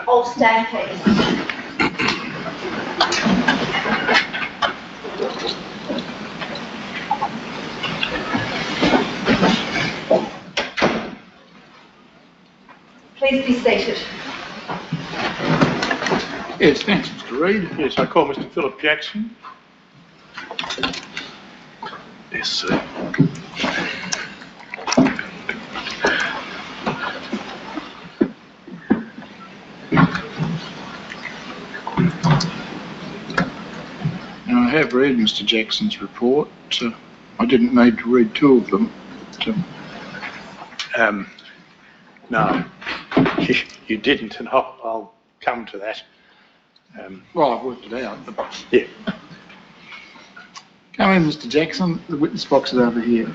All stand, please. Please be seated. Yes, thanks, Mr. Reid. Yes, I call Mr. Philip Jackson. Yes, sir. Now, I have read Mr. Jackson's report. I didn't need to read two of them. No, you didn't, and I'll come to that. Well, I've worked it out. But Yeah. come in, Mr. Jackson. The witness box is over here.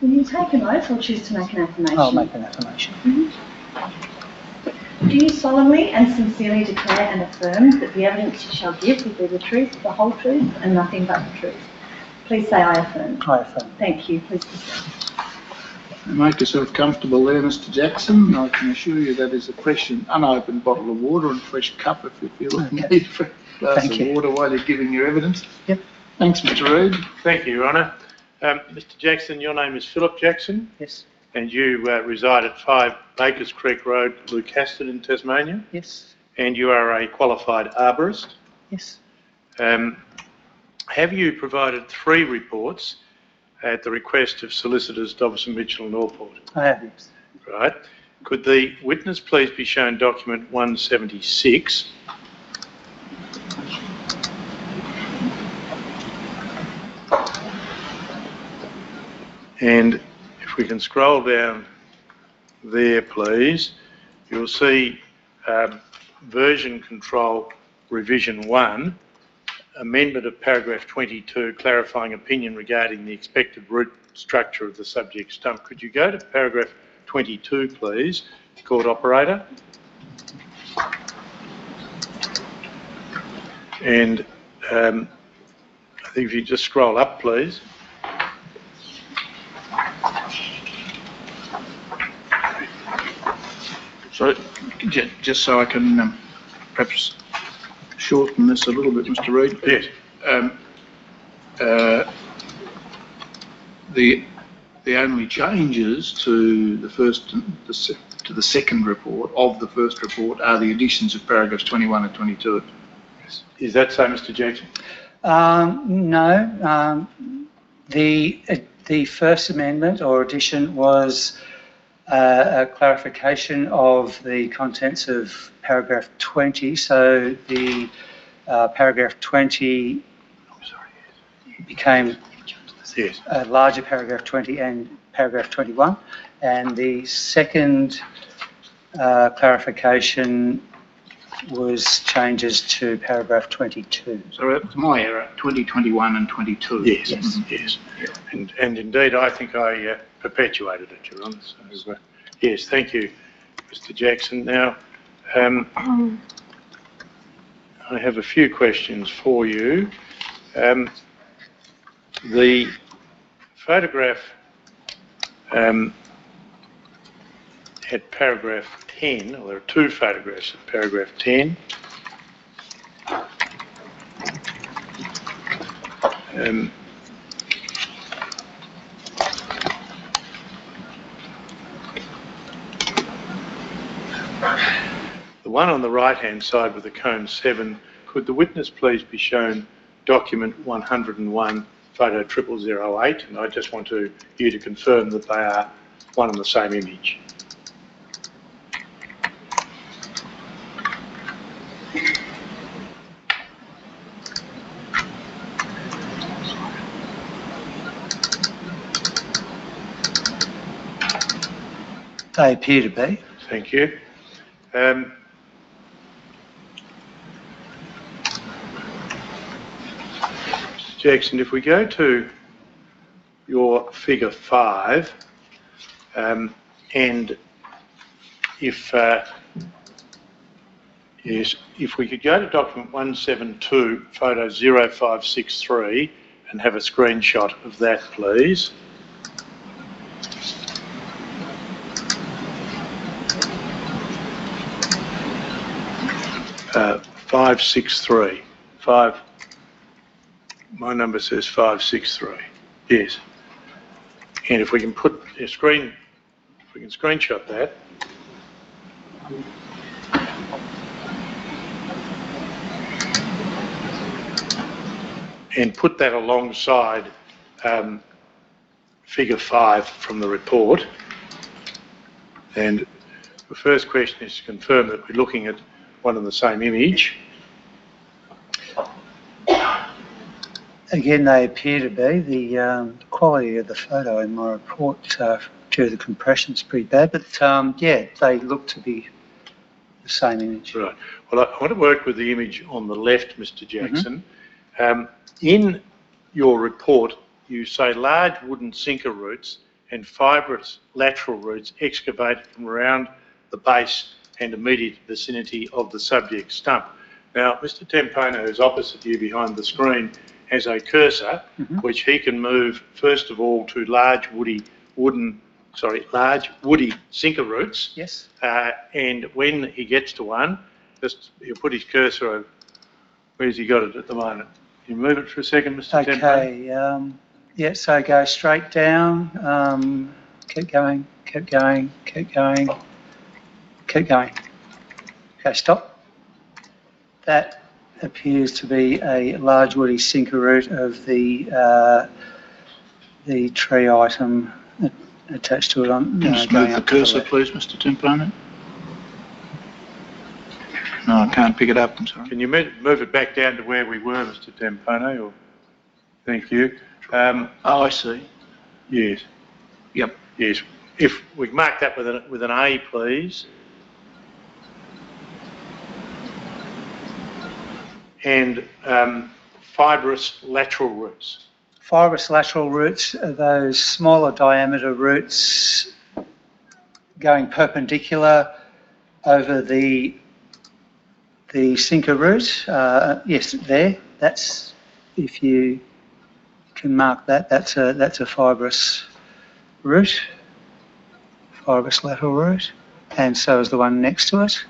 Will you take an oath or choose to make an affirmation? I'll make an affirmation. Do you solemnly and sincerely declare and affirm that the evidence you shall give will be the truth, the whole truth, and nothing but the truth? Please say I affirm. I affirm. Thank you. Please proceed. Make yourself comfortable there, Mr. Jackson. I can assure you that is a fresh and unopened bottle of water and fresh cup if you feel the need for a glass Thank of you. water while you're giving your evidence. Yep. Thanks, Mr. Reid. Thank you, Your Honour. Mr. Jackson, your name is Philip Jackson, Yes. and you reside at 5 Bakers Creek Road, Lucaston in Tasmania, Yes. and you are a qualified arborist. Yes. Have you provided 3 reports at the request of solicitors Dobson, Mitchell and Allport? I have, yes. Right. Could the witness please be shown document 176? And if we can scroll down there, please, you'll see version control revision 1, amendment of paragraph 22, clarifying opinion regarding the expected root structure of the subject stump. Could you go to paragraph 22, please, Court Operator? And I think if you just scroll up, please. So, just so I can perhaps shorten this a little bit, Mr. Reid. Yes. The only changes to the first to the second report of the first report are the additions of paragraphs 21 and 22. Is that so, Mr. Jackson? No. The first amendment or addition was a clarification of the contents of paragraph 20. So the paragraph 20 became Yes. a larger paragraph 20 and paragraph 21. And the second clarification was changes to paragraph 22. So it's my error, 20, 21 and 22. Yes, Yes. yes. And indeed, I think I perpetuated it, Your Honour. So, yes, thank you, Mr. Jackson. Now, I have a few questions for you. The photograph at paragraph 10, or there are 2 photographs at paragraph 10. The one on the right-hand side with the cone 7, could the witness please be shown document 101, photo 0008, and I just want you to confirm that they are one and the same image. They appear to be. Thank you. Mr. Jackson, if we go to your figure 5, and if Yes, if we could go to document 172, photo 0563, and have a screenshot of that, please. Uh, 563. My number says 563. Yes. And if we can put a screen, if we can screenshot that. And put that alongside figure 5 from the report. And the first question is to confirm that we're looking at one and the same image. Again, they appear to be. The quality of the photo in my report due to the compression is pretty bad, but yeah, they look to be the same image. Right. Well, I want to work with the image on the left, Mr. Jackson. In your report, you say large wooden sinker roots and fibrous lateral roots excavated from around the base and immediate vicinity of the subject stump. Now, Mr. Tempone, who's opposite you behind the screen, has a cursor which he can move first of all to large woody sinker roots. Yes. And when he gets to one, just he'll put his cursor over. Where's he got it at the moment? Can you move it for a second, Mr. Tempone? Okay. Yeah. So go straight down. Keep going. Keep going. Keep going. Keep going. Okay. Stop. That appears to be a large woody sinker root of the tree item attached to it. Just move the cursor, please, Mr. Tempone. No, I can't pick it up, I'm sorry. Can you move it back down to where we were, Mr. Tempone? Or thank you. Oh, I see. Yes. Yep. Yes. If we mark that with an A, please. And fibrous lateral roots. Fibrous lateral roots are those smaller diameter roots going perpendicular over the sinker root. Yes, there. That's, if you can mark that, that's a fibrous root, fibrous lateral root, and so is the one next to it.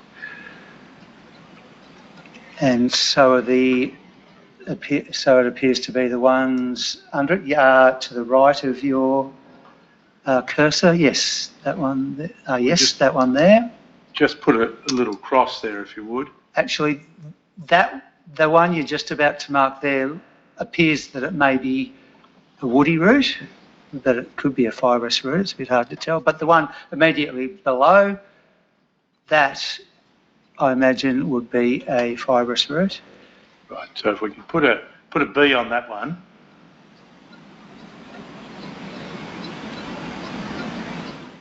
And so are so it appears to be the ones under it. To the right of your cursor. Yes, that one. Yes, that one there. Just put a little cross there, if you would. Actually, the one you're just about to mark there appears that it may be a woody root, that it could be a fibrous root. It's a bit hard to tell. But the one immediately below that, I imagine, would be a fibrous root. Right, so if we can put a B on that one.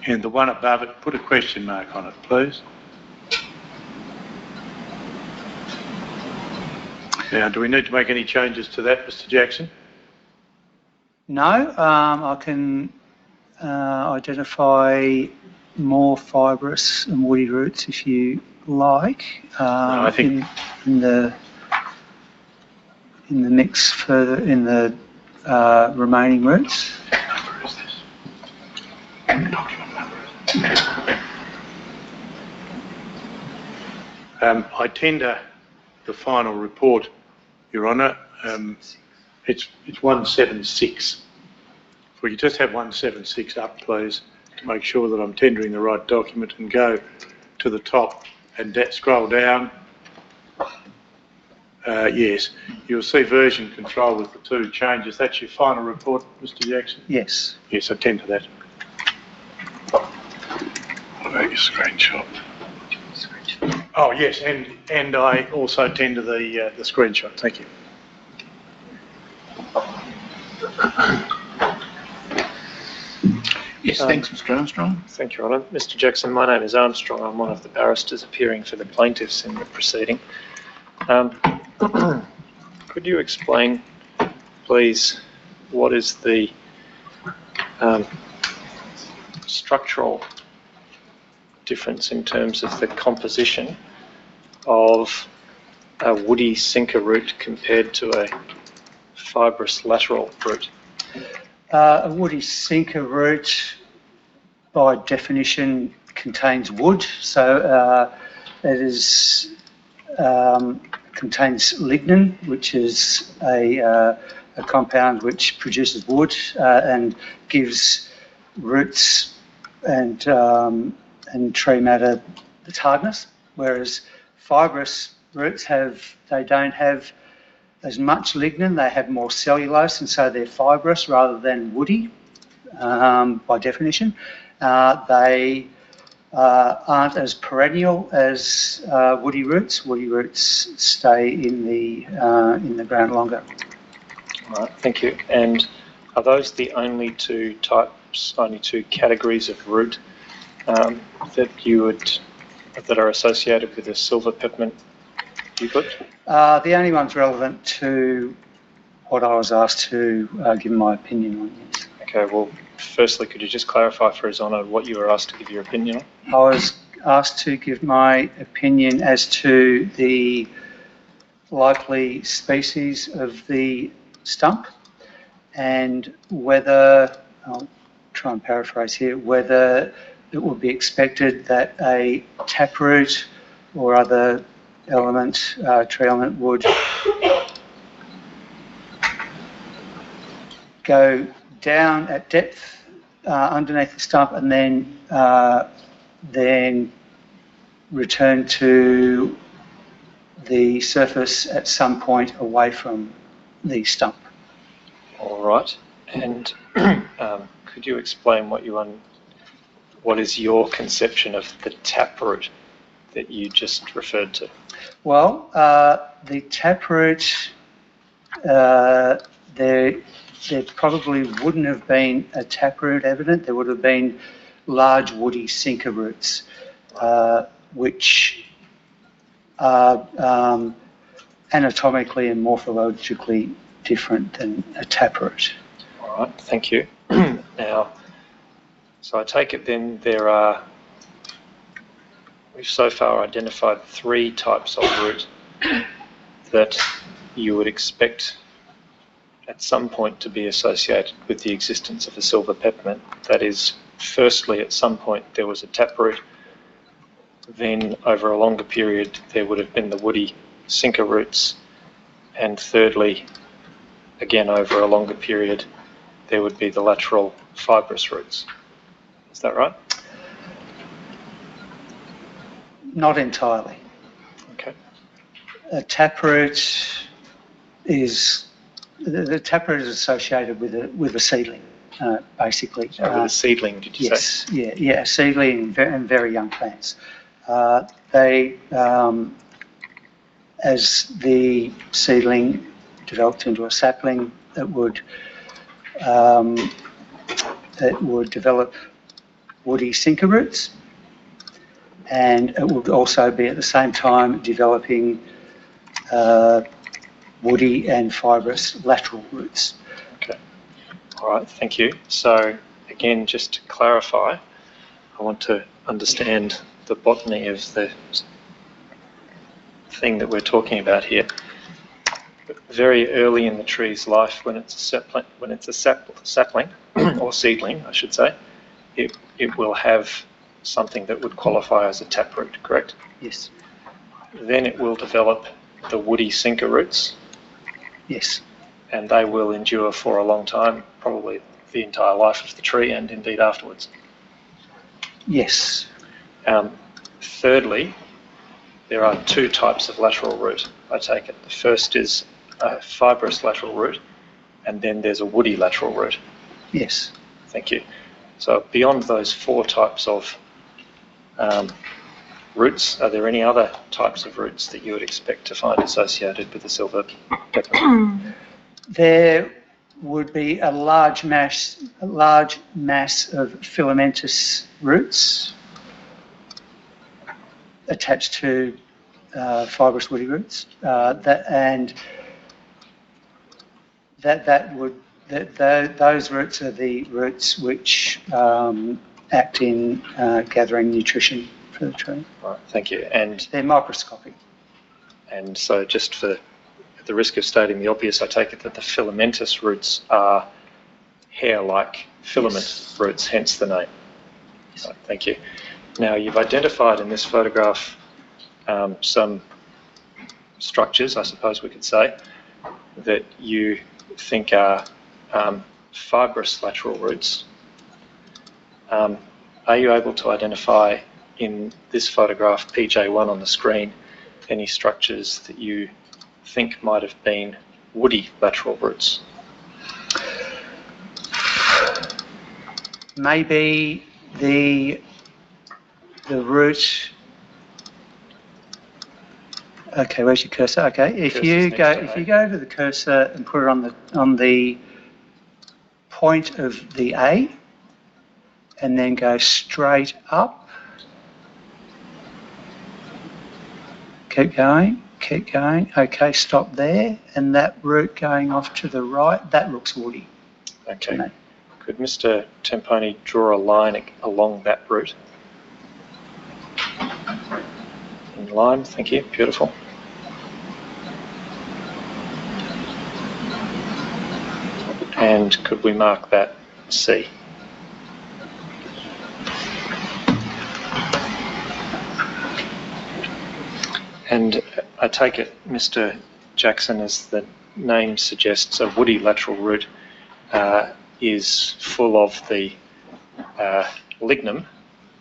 And the one above it, put a question mark on it, please. Now, do we need to make any changes to that, Mr. Jackson? No, I can identify more fibrous and woody roots if you like. No, I think in the mix further in the remaining roots. What number is this? What document number is it? I tender the final report, Your Honour. It's 176. If we could just have 176 up, please, to make sure that I'm tendering the right document, and go to the top and scroll down. Yes, you'll see version control with the 2 changes. That's your final report, Mr. Jackson? Yes. Yes, I tend to that. What about your screenshot? Oh, yes, and I also tend to the screenshot. Thank you. Yes, thanks, Mr. Armstrong. Thank you, Your Honour. Mr. Jackson, my name is Armstrong. I'm one of the barristers appearing for the plaintiffs in the proceeding. Could you explain, please, what is the structural difference in terms of the composition of a woody sinker root compared to a fibrous lateral root? A woody sinker root, by definition, contains wood, so it is contains lignin, which is a compound which produces wood and gives roots and tree matter its hardness, whereas fibrous roots don't have as much lignin, they have more cellulose, and so they're fibrous rather than woody by definition. They aren't as perennial as woody roots. Woody roots stay in the ground longer. All right, thank you. And are those the only two categories of root that are associated with a silver peppermint eucalypt? The only ones relevant to what I was asked to give my opinion on, yes. Okay, well, firstly, could you just clarify for His Honour what you were asked to give your opinion on? I was asked to give my opinion as to the likely species of the stump and whether, I'll try and paraphrase here, whether it would be expected that a taproot or other tree element would go down at depth underneath the stump and then return to the surface at some point away from the stump. All right. And could you explain what is your conception of the taproot that you just referred to? Well, the taproot, there probably wouldn't have been a taproot evident. There would have been large woody sinker roots, which are anatomically and morphologically different than a taproot. All right, thank you. Now, so I take it then we've so far identified 3 types of root that you would expect at some point to be associated with the existence of a silver peppermint. That is, firstly, at some point there was a taproot, then over a longer period there would have been the woody sinker roots, and thirdly, again over a longer period, there would be the lateral fibrous roots. Is that right? Not entirely. Okay. A taproot is associated with a seedling, basically. So with a seedling, did you say? Yes, yeah, a seedling and very young plants. They, as the seedling developed into a sapling, it would develop woody sinker roots, and it would also be at the same time developing woody and fibrous lateral roots. Okay. All right, thank you. So again, just to clarify, I want to understand the botany of the thing that we're talking about here. Very early in the tree's life, when it's a sapling or seedling, I should say, it will have something that would qualify as a taproot, correct? Yes. Then it will develop the woody sinker roots. Yes. And they will endure for a long time, probably the entire life of the tree and indeed afterwards. Yes. Thirdly, there are 2 types of lateral root, I take it. The first is a fibrous lateral root, and then there's a woody lateral root. Yes. Thank you. So beyond those 4 types of roots, are there any other types of roots that you would expect to find associated with the silver peppermint? There would be a large mass of filamentous roots attached to fibrous woody roots. Those roots are the roots which act in gathering nutrition for the tree. Right, thank you. And they're microscopic. And so just for the risk of stating the obvious, I take it that the filamentous roots are hair-like filament roots, hence the name. So, thank you. Now, you've identified in this photograph some structures, I suppose we could say, that you think are fibrous lateral roots. Are you able to identify in this photograph, PJ1 on the screen, any structures that you think might have been woody lateral roots? Maybe the root. Okay, where's your cursor? Okay, if you go to the cursor and put it on the point of the A, and then go straight up. Keep going, keep going. Okay, stop there, and that root going off to the right, that looks woody. Okay. Could Mr. Temponi draw a line along that route? In line, thank you, beautiful. And could we mark that C? And I take it, Mr. Jackson, as the name suggests, a woody lateral root is full of the lignum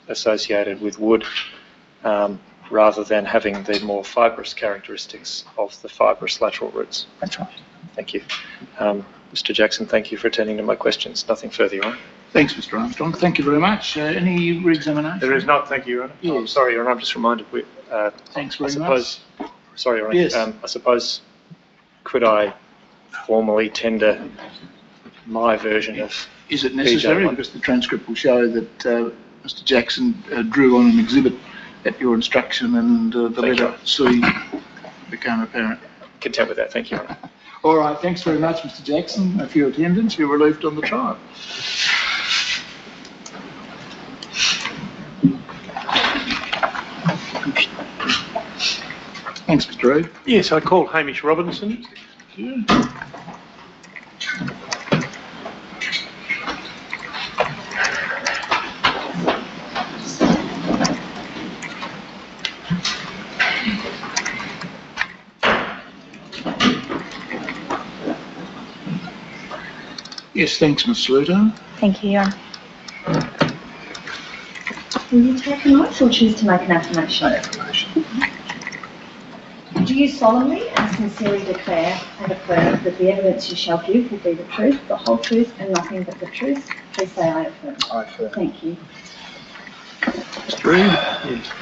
associated with wood, rather than having the more fibrous characteristics of the fibrous lateral roots. That's right. Thank you. Mr. Jackson, thank you for attending to my questions. Nothing further, Your Honour. Thanks, Mr. Armstrong. Thank you very much. Any re-examination? There is not, thank you, Your Honour. Yes. I'm sorry, Your Honour, I'm just reminded. Thanks very much. Sorry, Your Honour. Yes. I suppose, could I formally tender my version of... Is it necessary? PJ1? Because the transcript will show that Mr. Jackson drew on an exhibit at your instruction, and the Thank letter C became apparent. Content with that, thank you, Your Honour. All right, thanks very much, Mr. Jackson, for your attendance. You're relieved on the trial. Thanks, Mr. Reid. Yes, I call Hamish Robinson. Thank you. Yes, thanks, Ms. Sluter. Thank you, Your Honour. Will you take a note or choose to make an affirmation? Do you solemnly and sincerely declare and affirm that the evidence you shall give will be the truth, the whole truth, and nothing but the truth? Please say I affirm. I affirm. Thank you. Mr. Reid? Yes.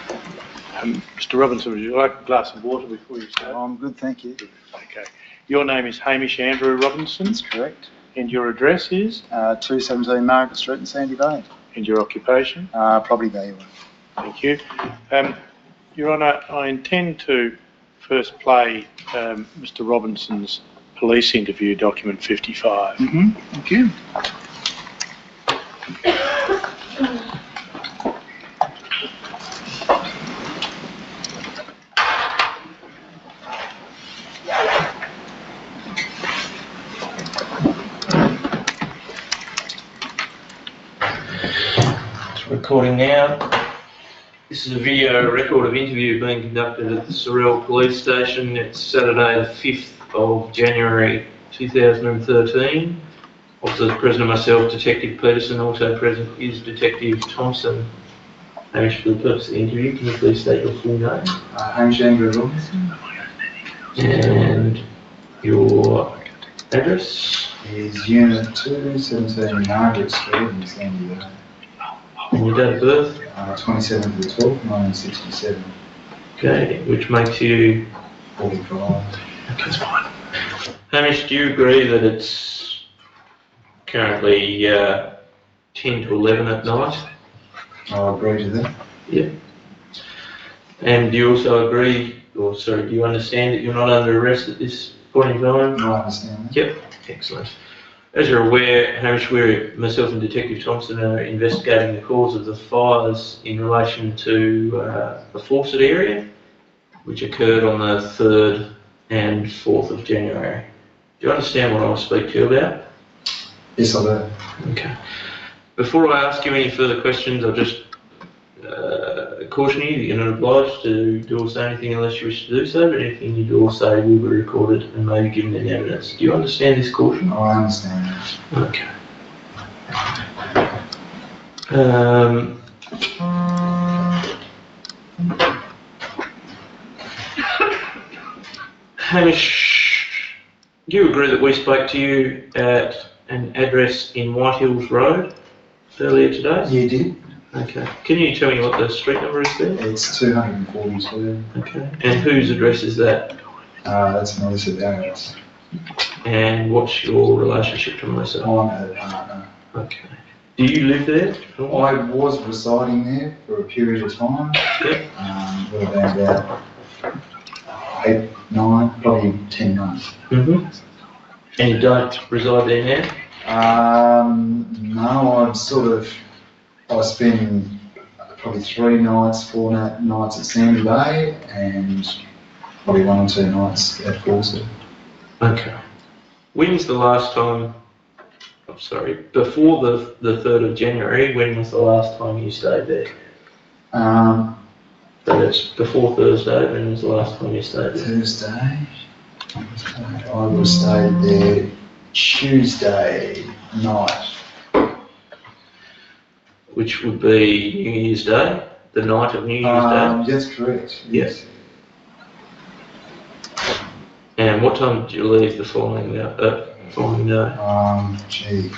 Mr. Robinson, would you like a glass of water before you start? I'm good, thank you. Okay. Your name is Hamish Andrew Robinson, That's correct. and your address is? 217 Margaret Street in Sandy Bay. And your occupation? Property valuer. Thank you. Your Honour, I intend to first play Mr. Robinson's police interview, document 55. Thank you. Recording now. This is a video record of interview being conducted at the Sorrel Police Station. It's Saturday the 5th of January 2013. Also present are myself, Detective Peterson. Also present is Detective Thompson. Hamish, for the purpose of the interview, can you please state your full name? Hamish Andrew Robinson. And your address? Is Unit 217 Margaret Street in Sandy Bay. And your date of birth? 27th of the 12th, 1967. Okay, which makes you 45. That's fine. Hamish, do you agree that it's currently 10 to 11 at night? I agree to that. Yep. And do you also agree, or sorry, do you understand that you're not under arrest at this point in time? I understand that. Yep. Excellent. As you're aware, Hamish, myself and Detective Thompson are investigating the cause of the fires in relation to the Fawcett area. which occurred on the 3rd and 4th of January. Do you understand what I'll speak to you about? Yes, I do. Okay. Before I ask you any further questions, I'll just caution you that you're not obliged to do or say anything unless you wish to do so, but anything you do or say will be recorded and may be given in evidence. Do you understand this caution? I understand that. Okay. Hamish, do you agree that we spoke to you at an address in White Hills Road earlier today? You did? Okay. Can you tell me what the street number is there? It's 242. Okay. And whose address is that? That's Melissa Barrett's. And what's your relationship to Melissa? I'm her partner. Okay. Do you live there? I was residing there for a period of time. Yep. Would have been about 8, 9, probably 10 months. Mm-hmm. And you don't reside there now? No, I spend probably 3 nights, 4 nights at Sandy Bay and probably 1 or 2 nights at Fawcett. Okay. When's the last time, I'm sorry, before the 3rd of January, when was the last time you stayed there? So that's before Thursday, when was the last time you stayed there? Thursday, I would have stayed there Tuesday night. Which would be New Year's Day, the night of New Year's Day? That's correct, yes. And what time did you leave the following day? Gee.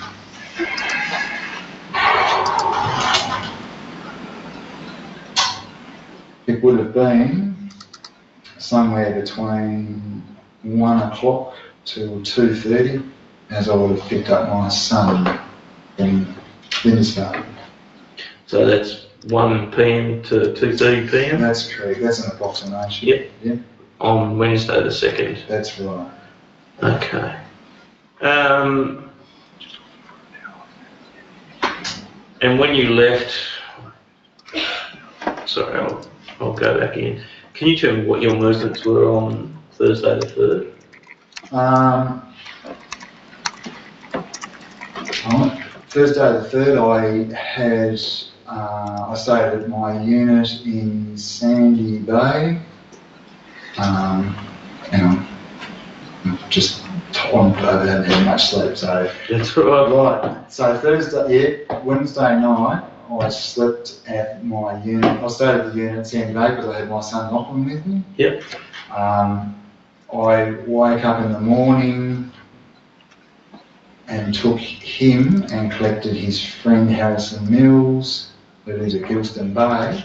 It would have been somewhere between 1 o'clock till 2:30, as I would have picked up my son from Lindisfarne. So that's 1 p.m. to 2:30 p.m.? That's correct, that's an approximation. Yep. Yep. On Wednesday the 2nd? That's right. Okay. And when you left, sorry, I'll go back in. Can you tell me what your movements were on Thursday the 3rd? Thursday the 3rd, I stayed at my unit in Sandy Bay, and I'm just on, I haven't had much sleep, so. That's right. Right, so Wednesday night, I slept at my unit. I stayed at the unit at Sandy Bay because I had my son Lachlan with me. Yep. I woke up in the morning and took him and collected his friend Harrison Mills, who lives at Gilston Bay,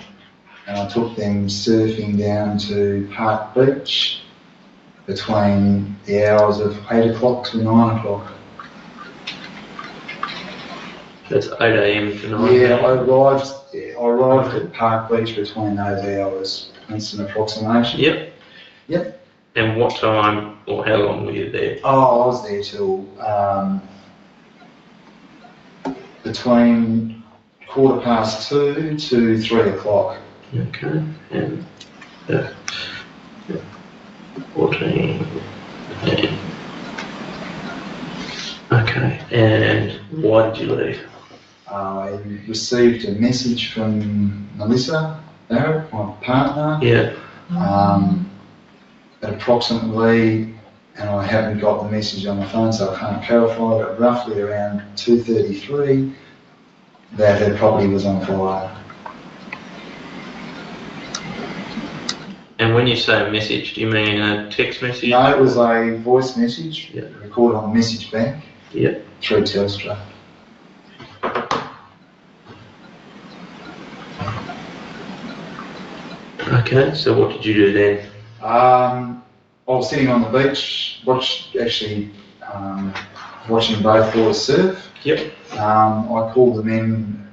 and I took them surfing down to Park Beach between the hours of 8 o'clock to 9 o'clock. That's 8 a.m. to 9 Yeah, a.m. I arrived at Park Beach between those hours. That's an approximation. Yep. Yep. And what time or how long were you there? Oh, I was there till between 2:15 to 3 o'clock. Okay. And 14. Okay. And why did you leave? I received a message from Melissa Barrett, my partner. Yeah. At approximately, and I haven't got the message on my phone, so I can't clarify, but roughly around 2:33, that her property was on fire. And when you say a message, do you mean a text message? No, it was a voice message, Yeah. recorded on Message Bank Yep. through Telstra. Okay, so what did you do then? I was sitting on the beach, watching both boys surf. Yep. I called them in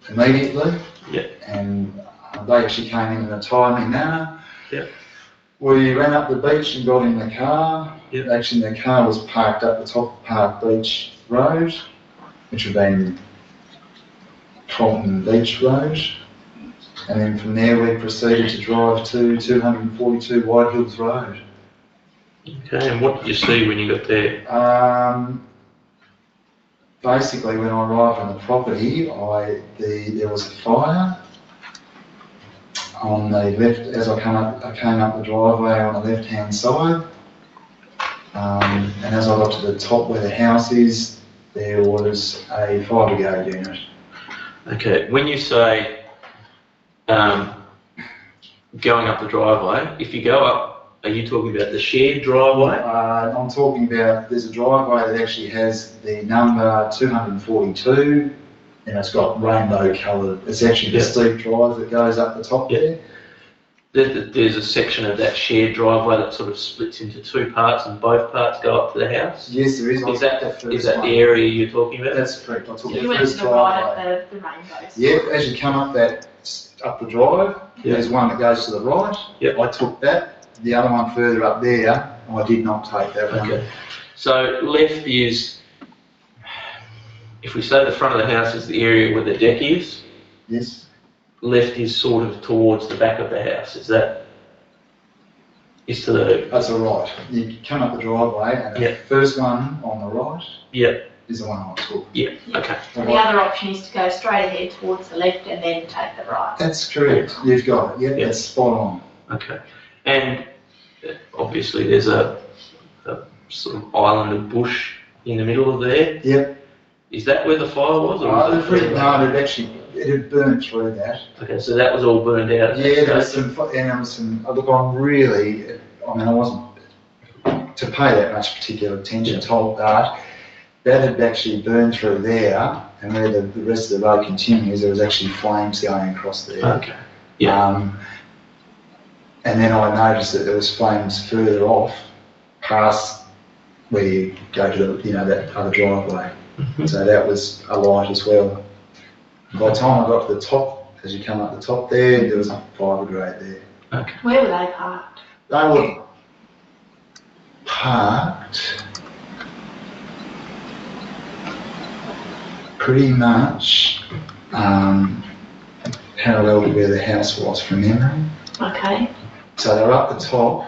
immediately. Yep. And they actually came in a timely manner. Yep. We ran up the beach and got in the car. Yep. Actually, the car was parked up the top of Park Beach Road, which would have been Colton Beach Road. And then from there we proceeded to drive to 242 White Hills Road. Okay, and what did you see when you got there? Basically, when I arrived on the property, there was a fire on the left. As I came up the driveway on the left-hand side, and as I got to the top where the house is, there was a fire brigade unit. Okay, when you say going up the driveway, if you go up, are you talking about the shared driveway? I'm talking about, there's a driveway that actually has the number 242, and it's got rainbow coloured. It's actually the steep drive that goes up the top there. There's a section of that shared driveway that sort of splits into two parts, and both parts go up to the house? Yes, there is. Is that the area you're talking about? That's correct. I took You the went to first the right driveway. of the rainbows. Yep, as you come up the drive, there's one that goes to the right. Yep. I took that. The other one further up there, I did not take that one. Okay. So left is, if we say the front of the house is the area where the deck is, Yes. left is sort of towards the back of the house. Is to the... That's all right. You come up the driveway, and the first one on the right is the one I took. Yeah, okay. And the other option is to go straight ahead towards the left and then take the right. That's correct. You've got it. Yeah, that's spot on. Okay. And obviously there's a sort of island of bush in the middle of there. Yep. Is that where the fire was? Or was it it had burnt through that. Okay, so that was all burned out. Yeah, there was some, look, I wasn't to pay that much particular attention to that. That had actually burned through there, and where the rest of the road continues, there was actually flames going across there. Okay. Yeah. And then I noticed that there was flames further off, past where you go to that other driveway. Mm-hmm. So that was a light as well. By the time I got to the top, as you come up the top there was a fire brigade there. Okay. Where were they parked? They were parked pretty much parallel to where the house was from memory. Okay. So they're up the top.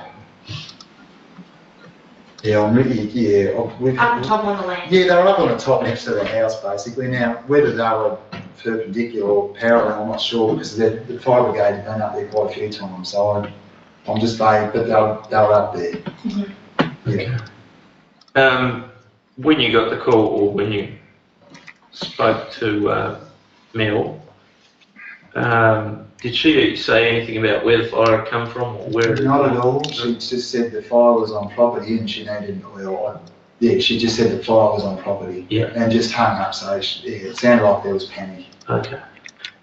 Yeah, Up the top on the land. Yeah, they're up on the top next to the house, basically. Now, whether they were perpendicular or parallel, I'm not sure, because the fire brigade had been up there quite a few times, so I'm just vague, but they were up there. Mm-hmm. Yeah. When you got the call, or when you spoke to Mel, did she say anything about where the fire had come from, or where it Not at all. She just said the fire was on property and she needed oil. She just said the fire was on property. Yeah. And just hung up, so it sounded like there was panic. Okay.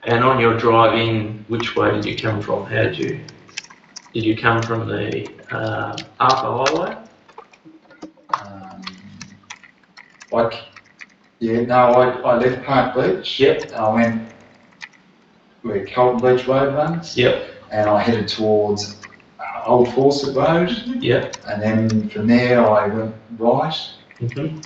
And on your drive in, which way did you come from? Did you come from the Arthur Highway? I left Park Beach. Yep. And I went where Carlton Beach Road runs. Yep. And I headed towards Old Fawcett Road. Yep. And then from there I went right. Mm-hmm.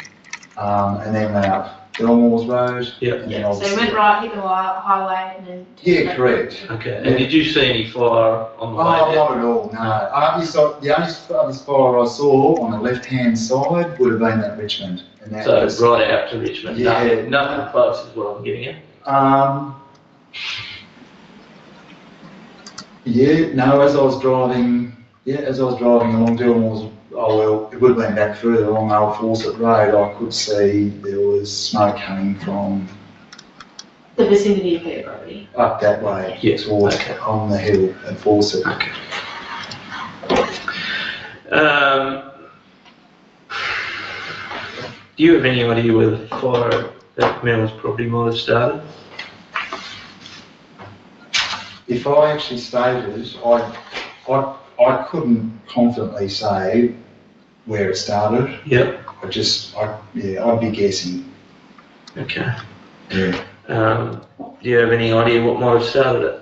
And then went up Belmore's Road. Yep. And then So you went right, hit the highway, and then... Yeah, correct. Okay. And did you see any fire on the way there? Not at all, no. The only fire I saw on the left-hand side would have been that Richmond. And that So was, right out to Richmond? Yeah. Nothing close is what I'm getting at? as I was driving along Dillmore's, it would have been back further along Old Fawcett Road, I could see there was smoke coming from The vicinity of her property. up that way, towards on the hill at Fawcett. Okay. Do you have any idea where the fire at Mel's property might have started? If I actually stated, I couldn't confidently say where it started. Yep. I'd be guessing. Okay. Yeah. Do you have any idea what might have started it?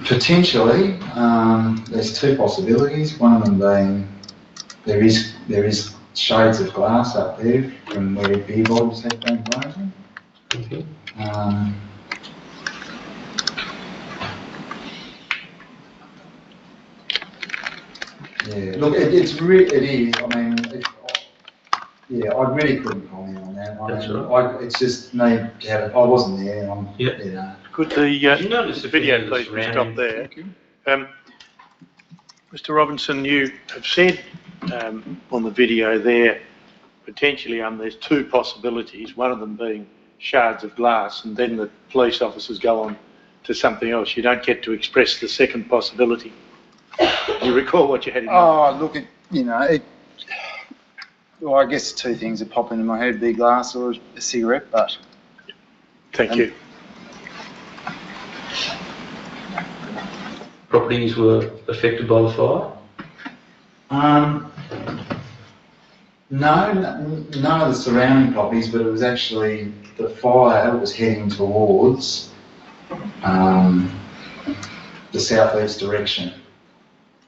Potentially, there's two possibilities. One of them being there is shades of glass up there from where beer bottles have been broken. Okay. Yeah, look, it is. I mean, yeah, I really couldn't comment on that. That's It's just me. I wasn't there. Yep. You know. Could you notice the if video any of the please be stopped there? surrounding- Mr. Robinson, you have said on the video there, potentially there's two possibilities, one of them being shards of glass, and then the police officers go on to something else. You don't get to express the second possibility. Do you recall what you had in mind? Oh, look, well, I guess two things that pop into my head, be glass or a cigarette, but... Thank you. Properties were affected by the fire? No, none of the surrounding properties, but it was actually the fire. It was heading towards the southeast direction.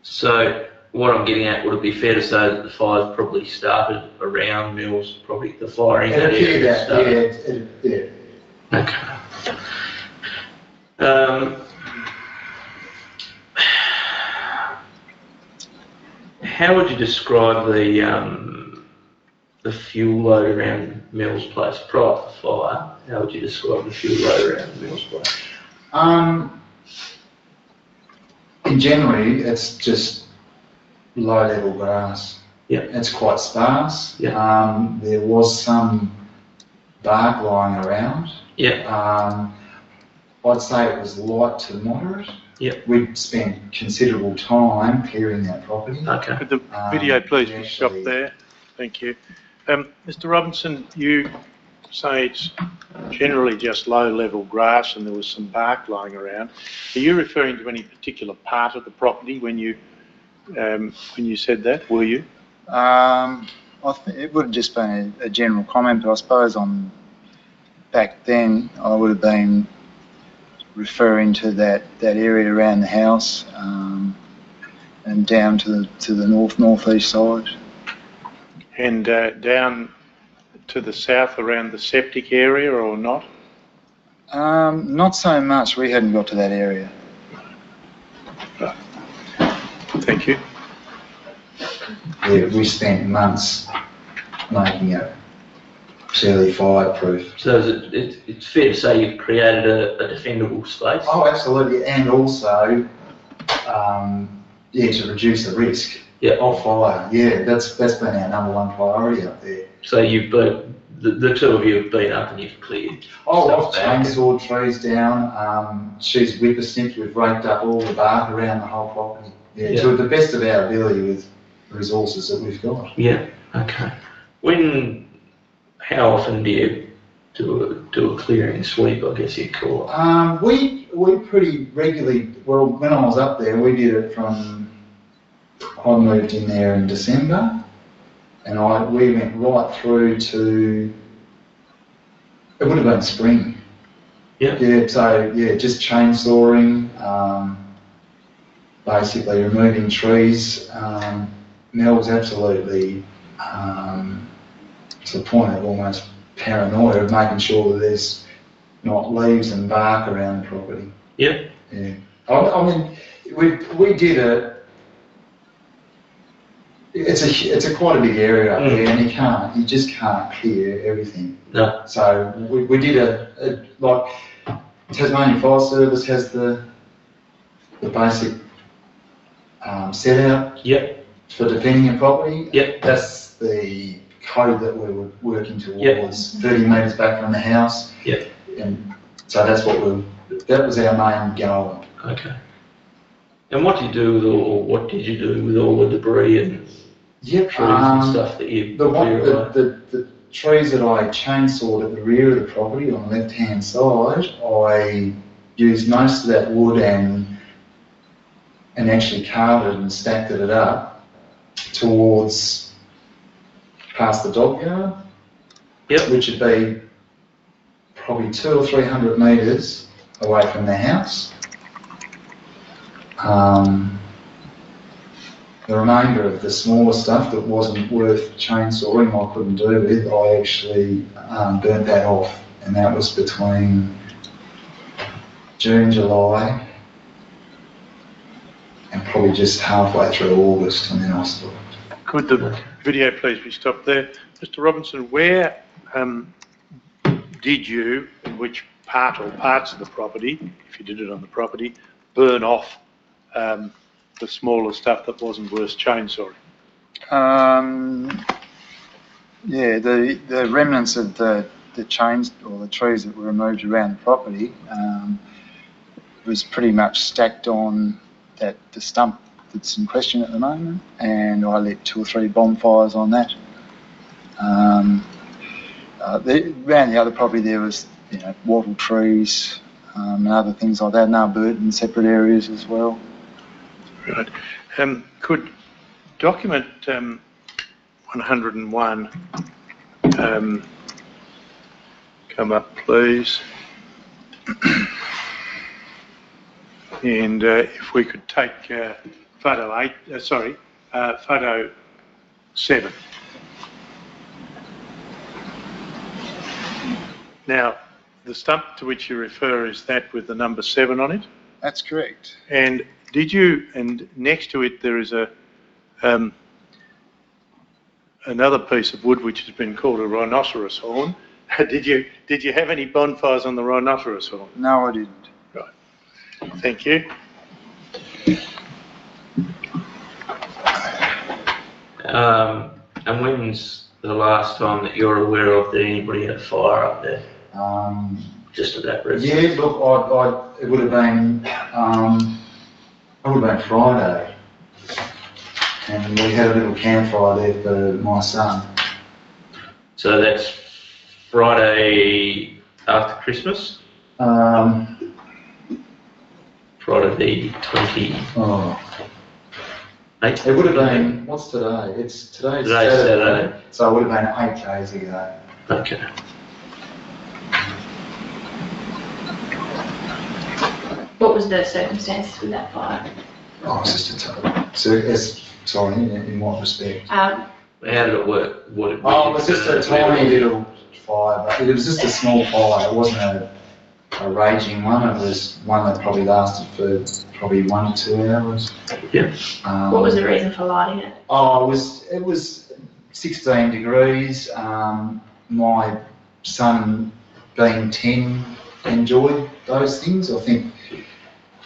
So what I'm getting at, would it be fair to say that the fire's probably started around Mills, probably the fire in that area started? Yeah. Okay. How would you describe the fuel load around Mills Place prior to the fire? How would you describe the fuel load around Mills Place? In generally, it's just low-level grass. Yeah. It's quite sparse. Yeah. There was some bark lying around. Yeah. I'd say it was light to moderate. Yeah. We'd spent considerable time clearing that property. Okay. Could the video please be actually- stopped there? Thank you. Mr. Robinson, you say it's generally just low-level grass and there was some bark lying around. Are you referring to any particular part of the property when you said that, were you? I think it would have just been a general comment, but I suppose back then I would have been referring to that area around the house and down to the northeast side. And down to the south around the septic area or not? Not so much. We hadn't got to that area. Thank you. Yeah, we spent months making it fairly fireproof. So it's fair to say you've created a defendable space? Oh, absolutely, and also, to reduce the risk of fire. Yeah, that's been our number one priority up there. So you've been, the two of you have been up and you've cleared Oh, I've stuff back. chainsawed trees down. She's whippersnipped. We've raked up all the bark around the whole property. Yeah, to the best of our ability with the resources that we've got. Yeah, okay. How often do you do a clearing sweep, I guess you'd call it? We pretty regularly, well, when I was up there, we did it from, I moved in there in December, and we went right through to, it would have been spring. Yeah. Yeah, so yeah, just chainsawing, basically removing trees. Mel's absolutely to the point of almost paranoia of making sure that there's not leaves and bark around the property. Yeah. Yeah. I mean, we did it's a quite a big area up there, and you just can't clear everything. No. So we did like Tasmanian Fire Service has the basic set out for defending a property. Yep. That's the code that we were working towards, 30 metres back from the house. Yep. And so that was our main goal. Okay. And what did you do with all the debris and trees and stuff that you the trees that I chainsawed at the rear of the property on the left-hand side, I used most of that wood and actually carved it and stacked it up towards past the dog yard, which would be probably 200 or 300 metres away from the house. The remainder of the smaller stuff that wasn't worth chainsawing, I couldn't do with, I actually burnt that off, and that was between June, July, and probably just halfway through August, and then I stopped. Could the video please be stopped there? Mr. Robinson, where did you, in which part or parts of the property, if you did it on the property, burn off the smaller stuff that wasn't worth chainsawing? Yeah, the remnants of the chains or the trees that were removed around the property was pretty much stacked on the stump that's in question at the moment, and I lit 2 or 3 bonfires on that. Around the other property there was, wattle trees and other things like that, and they were burnt in separate areas as well. Right. Could document 101 come up, please? And if we could take photo 7. Now, the stump to which you refer is that with the number 7 on it? That's correct. And did you, and next to it there is a another piece of wood which has been called a rhinoceros horn. Did you have any bonfires on the rhinoceros horn? No, I didn't. Right. Thank you. And when's the last time that you're aware of that anybody had a fire up there? Just at that residence? Yeah, look, it would have been Friday, and we had a little campfire there for my son. So that's Friday after Christmas? Friday the 20. Oh. Eight? It would have been, what's today? Today's Saturday. So it would have been 8 days ago. Okay. What was the circumstances with that fire? Oh, it's just a sorry, in what respect? How did it work? It was just a tiny little fire, but it was just a small fire. It wasn't a raging one. It was one that probably lasted for probably 1 to 2 hours. Yeah. What was the reason for lighting it? It was 16 degrees. My son, being 10, enjoyed those things. I think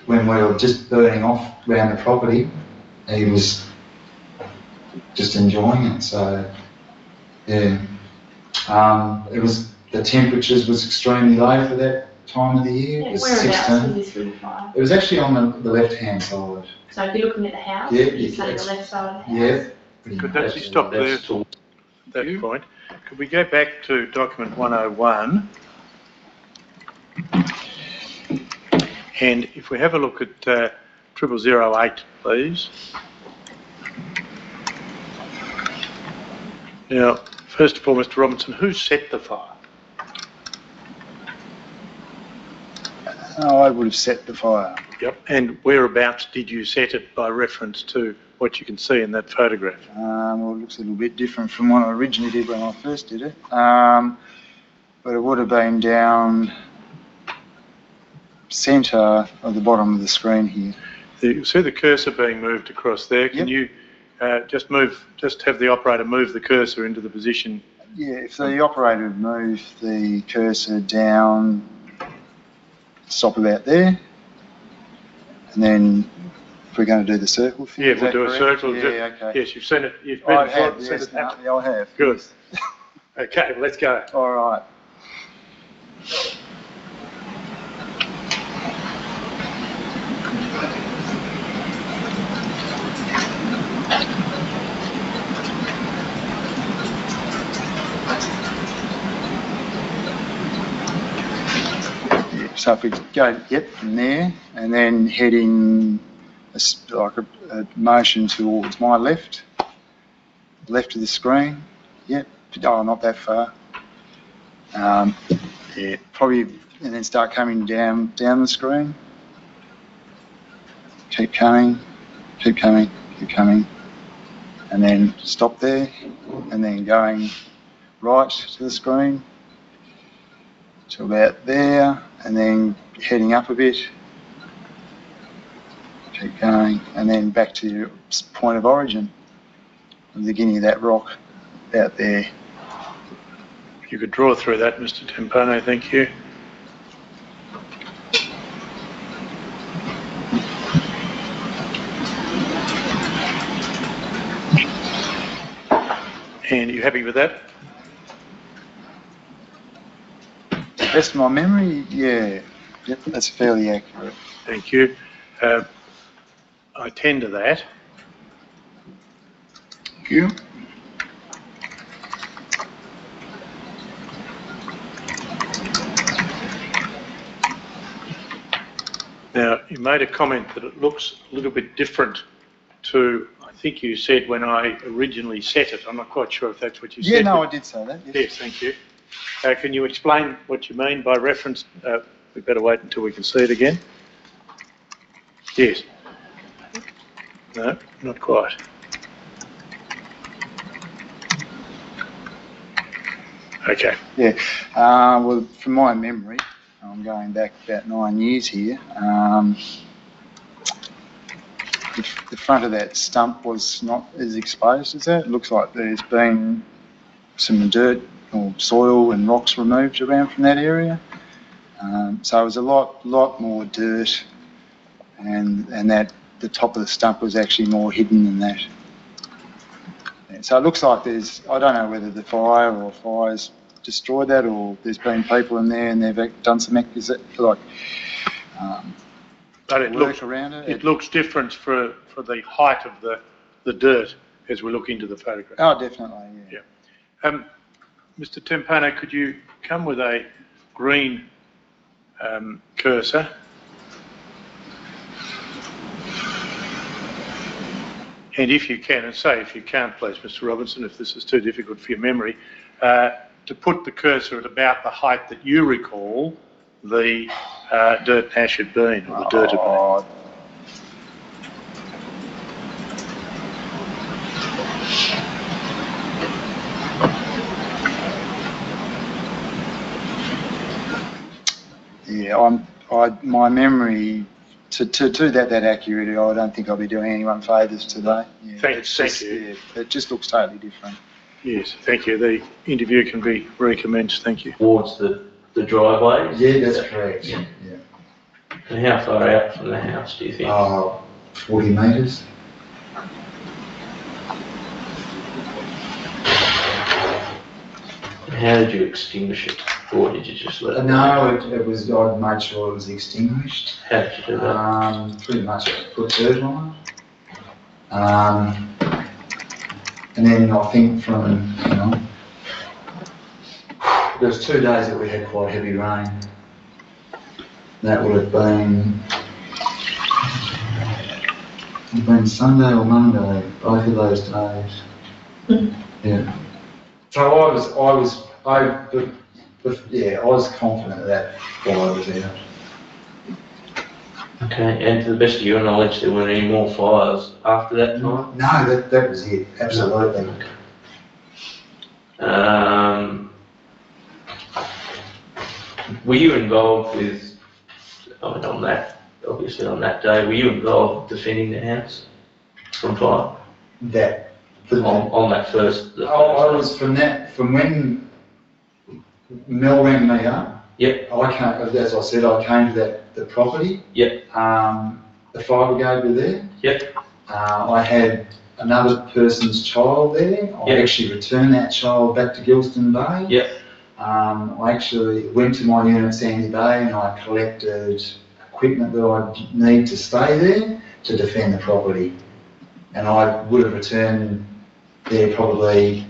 when we were just burning off around the property, he was just enjoying it. So, yeah. It was, the temperatures was extremely low for that time of the year. Yeah, it was whereabouts 16. was this little fire? It was actually on the left-hand side. So if you're looking at the house, Yeah, you're saying the left side of the house? Yeah. pretty Could much. that stop there at that point? Could we go back to document 101? And if we have a look at 0008, please. Now, first of all, Mr. Robinson, who set the fire? I would have set the fire. Yep. And whereabouts did you set it by reference to what you can see in that photograph? Well, it looks a little bit different from what I originally did when I first did it. But it would have been down centre of the bottom of the screen here. You see the cursor being moved across there. Can you just have the operator move the cursor into the position? Yeah, if the operator would move the cursor down, stop about there, and then if we're going to do the circle thing. Yeah, we'll do a circle. Yeah, okay. Yes, you've seen it. You've been I have, seen yes, it happen. I have. Good. Okay, well, let's go. All right. So if we go from there and then heading like a motion towards my left of the screen. Yep. Oh, not that far. Probably, and then start coming down the screen. keep coming, keep coming, keep coming, and then stop there, and then going right to the screen to about there, and then heading up a bit, keep going, and then back to your point of origin, the beginning of that rock out there. If you could draw through that, Mr. Tempone, thank you. And are you happy with that? Best of my memory, yeah. Yep, that's fairly accurate. Thank you. I tend to that. Thank you. Now, you made a comment that it looks a little bit different to, I think you said when I originally set it. I'm not quite sure if that's what you said. Yeah, no, I did say that. Yes, Yes, thank you. Can you explain what you mean by reference? We better wait until we can see it again. Yes. No, not quite. Okay. Yeah. Well, from my memory, I'm going back about 9 years here. The front of that stump was not as exposed as that. It looks like there's been some dirt or soil and rocks removed around from that area. So it was a lot more dirt, and that the top of the stump was actually more hidden than that. Yeah, so it looks like there's, I don't know whether the fire or fires destroyed that, or there's been people in there and they've done some But it work looks around it. It looks different for the height of the dirt as we look into the photograph. Oh, definitely, yeah. Mr. Tempone, could you come with a green cursor? And if you can, and say if you can't, please, Mr. Robinson, if this is too difficult for your memory, to put the cursor at about the height that you recall the dirt and ash had been, or the dirt had been. Yeah, my memory to do that accurate, I don't think I'll be doing anyone favours today. Yeah, Thank you. Yeah, it just looks totally different. Yes, thank you. The interview can be recommenced. Thank you. Towards the driveway? Yeah, that's correct. Yeah. And how far out from the house do you think? 40 metres. How did you extinguish it? Or did you just let it burn? No, it was, I made sure it was extinguished. How did you do that? Pretty much put dirt on it. And then I think from, there was 2 days that we had quite heavy rain. That would have been Sunday or Monday, both of those days. Yeah. So I was confident that fire was out. Okay, and to the best of your knowledge, there weren't any more fires after that time? No, that was it, absolutely. Were you involved with, on that day, were you involved defending the house from fire? On that first? I was from when Mel rang me up. Yep. As I said, I came to the property. Yep. The fire brigade were there. Yep. I had another person's child there. I actually returned that child back to Gilston Bay. Yep. I actually went to my unit at Sandy Bay and I collected equipment that I need to stay there to defend the property. And I would have returned there probably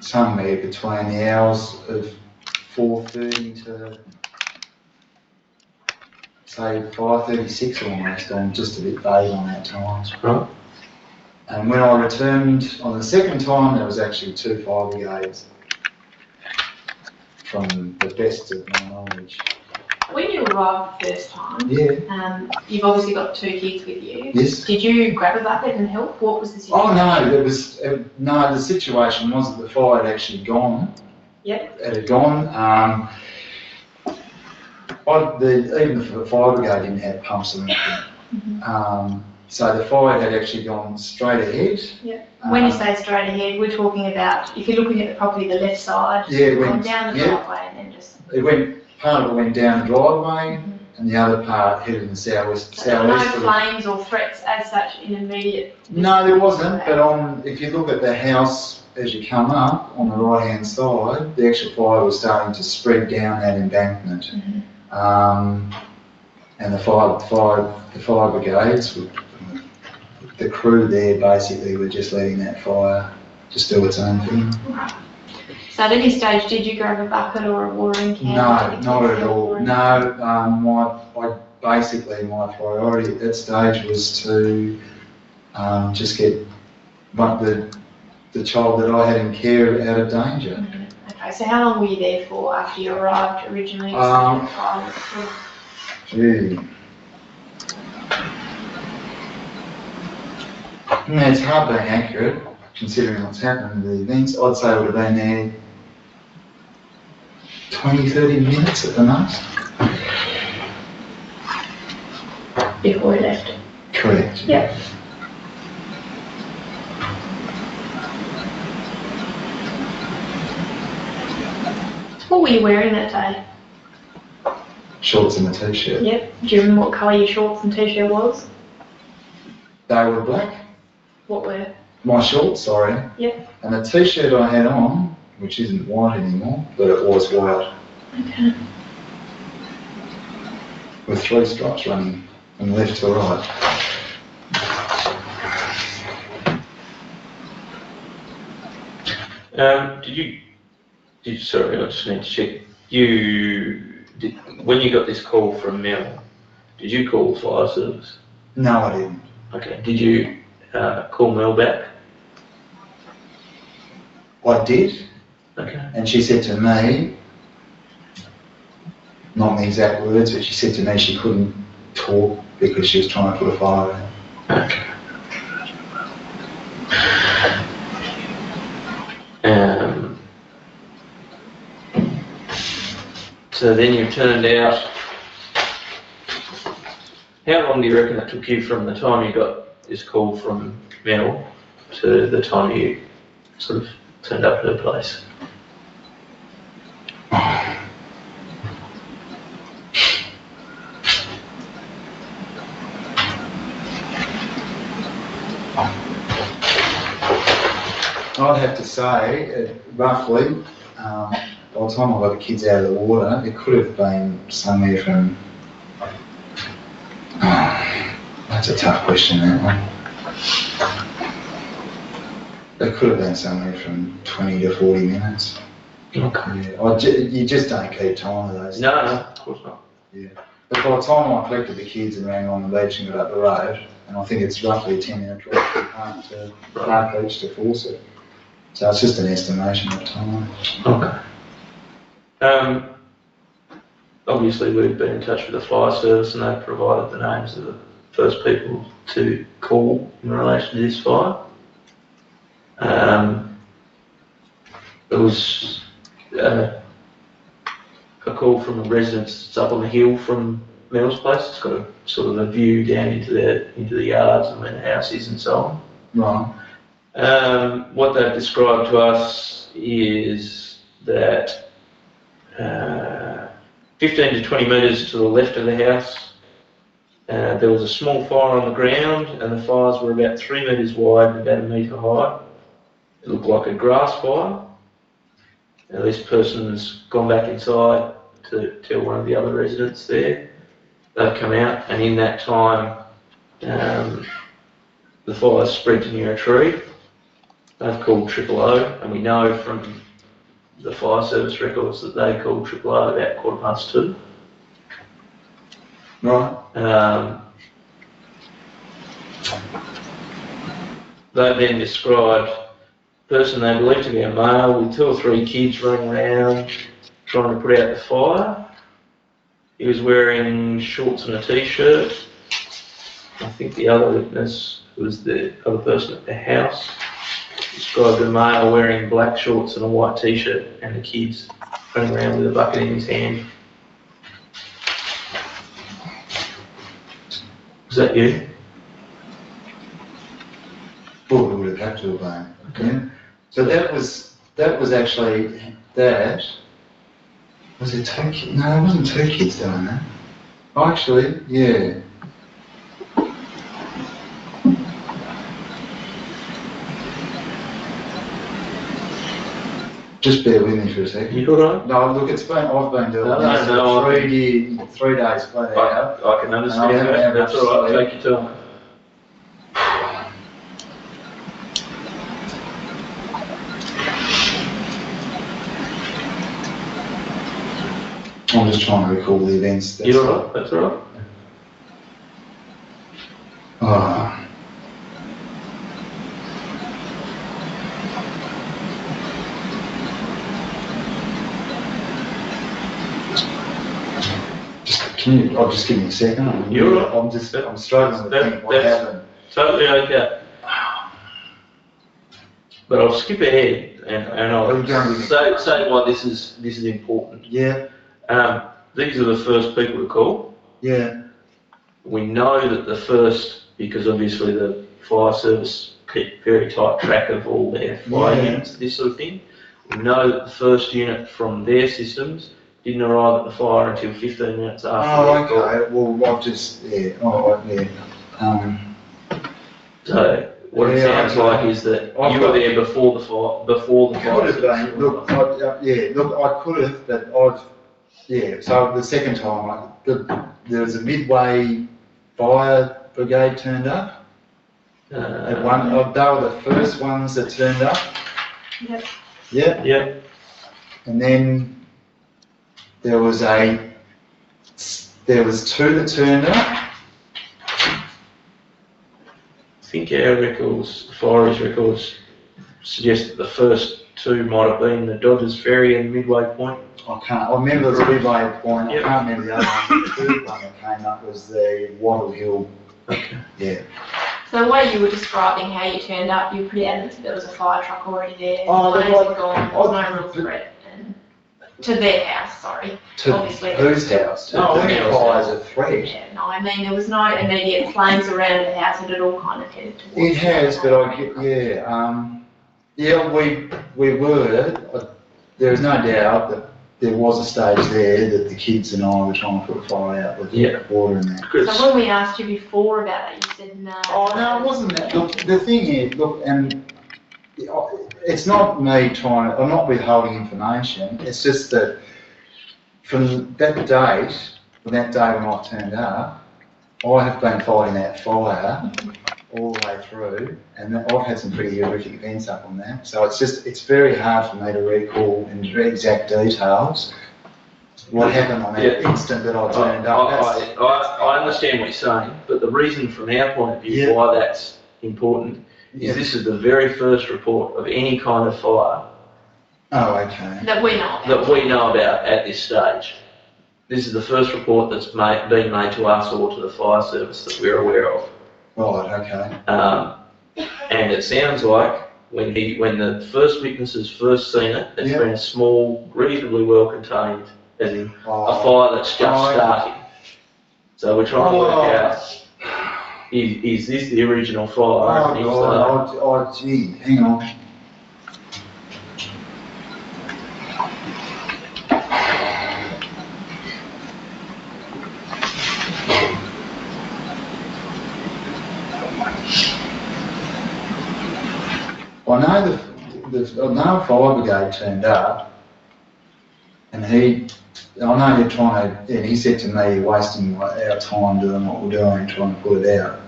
somewhere between the hours of 4:30 to say 5:36 almost. I'm just a bit vague on that time. Right. And when I returned on the second time, there was actually 2 fire brigades, from the best of my knowledge. When you arrived the first time, you've obviously got 2 kids with you. Yes. Did you grab a bucket and help? What was the situation? Oh no, the situation was that the fire had actually gone. Yep. It had gone. Even the fire brigade didn't have pumps or anything. So the fire had actually gone straight ahead. Yeah. When you say straight ahead, we're talking about, if you're looking at the property, the left side, it gone went down the driveway and then just... Part of it went down the driveway, and the other part headed in the southwest. So there were no flames or threats as such in immediate... No, there wasn't, but if you look at the house as you come up on the right-hand side, the actual fire was starting to spread down that embankment. And the fire brigades, the crew there basically were just letting that fire just do its own thing. So at any stage, did you grab a bucket or a watering can? No, not at all. No, my priority at that stage was to just get the child that I had in care out of danger. Okay, so how long were you there for after you arrived originally? It's hard being accurate, considering what's happened to the events. I'd say I would have been there 20-30 minutes at the most. Before you left? Correct. Yep. What were you wearing that day? Shorts and a t-shirt. Yep. Do you remember what colour your shorts and t-shirt was? They were black. What were? My shorts, sorry. Yep. And the t-shirt I had on, which isn't white anymore, but it was white. Okay. With 3 stripes running from left to right. Sorry, I just need to check. When you got this call from Mel, did you call the fire service? No, I didn't. Okay. Did you call Mel back? I did. Okay. And she said to me, not in the exact words, but she said to me she couldn't talk because she was trying to put a fire out. Okay. So then you turned out. How long do you reckon it took you from the time you got this call from Mel to the time you sort of turned up at her place? I'd have to say, roughly, by the time I got the kids out of the water, it could have been somewhere from... that's a tough question, that one. It could have been somewhere from 20 to 40 minutes. Okay. Yeah, you just don't keep time of those. No, of course not. Yeah. But by the time I collected the kids and ran on the beach and got up the road, and I think it's roughly a 10-minute drive from Park Beach to Fawcett. So it's just an estimation of time. Okay. Obviously we've been in touch with the fire service and they've provided the names of the first people to call in relation to this fire. There was a call from a resident that's up on the hill from Mel's place. It's got a sort of a view down into the yards and where the house is and so on. Right. What they've described to us is that 15 to 20 metres to the left of the house, there was a small fire on the ground, and the fires were about 3 metres wide and about 1 metre high. It looked like a grass fire. Now, this person's gone back inside to tell one of the other residents there. They've come out, and in that time, the fire spread to near a tree. They've called 000, and we know from the fire service records that they called 000 about 2:15. Right. They then described a person they believe to be a male with 2 or 3 kids running around trying to put out the fire. He was wearing shorts and a t-shirt. I think the other witness, who was the other person at the house, described a male wearing black shorts and a white t-shirt, and the kids running around with a bucket in his hand. Was that you? Well, we would have had to have been. Okay. So that was actually that. Was it 2 kids? No, it wasn't 2 kids doing that. Actually, yeah. Just bear with me for a second. You alright? No, look, I've been doing No, this no, for 3 days flat out. I can understand And I haven't that. had That's much alright, sleep. take your time. I'm just trying to recall the events. You alright? That's alright. Oh. I'll just give me a second. You're right. I'm struggling to think what happened. Totally okay. But I'll skip ahead and I'll say why this is important. Yeah, These are the first people to call. yeah, We know that the first, because obviously the fire service keep very tight track of all their fire units, this sort of thing. We know that the first unit from their systems didn't arrive at the fire until 15 minutes after. Oh, okay. Well, I've just, yeah, oh, yeah. So what it sounds like is that you were there before the fire. Could have been. Look, I could have, but so the second time, there was a midway fire brigade turned up. They were the first ones that turned up. Yep. Yeah. Yep. And then there was 2 that turned up. I think our records, fire's records, suggest that the first 2 might have been the Dodgers Ferry and Midway Point. I remember the midway point. Yep. I can't remember the other one. The third one that came up was the Wattle Hill. Okay. Yeah. So the way you were describing how you turned up, you were pretty adamant that there was a fire truck already there. Oh, the flames were gone, there was oh, no real threat. And to their house, sorry. To Obviously. whose house? To Oh, the yeah. fire's a threat. Yeah, no, I mean, there was no immediate flames around the house, and it all kind of tended towards. It has, but we were. There is no doubt that there was a stage there that the kids and I were trying to put a fire out with water in there. So when we asked you before about it, you said no. Oh, no, it wasn't that. Look, the thing is, and it's not me I'm not withholding information. It's just that from that date, when I turned up, I have been fighting that fire all the way through, and I've had some pretty horrific events up on that. So it's very hard for me to recall in exact details what happened on that instant that I turned up. I understand what you're saying, but the reason from our point of view why that's important is this is the very first report of any kind of fire Oh, okay. That we know about at this stage. This is the first report that's been made to us or to the fire service that we're aware of. Right, okay. And it sounds like when the first witnesses first seen it, it's been a small, reasonably well contained, as in a fire that's just starting. So we're trying to work out, is this the original fire? Gee, hang on. I know the fire brigade turned up, and I know they're trying to, and he said to me, you're wasting our time doing what we're doing, trying to put it out.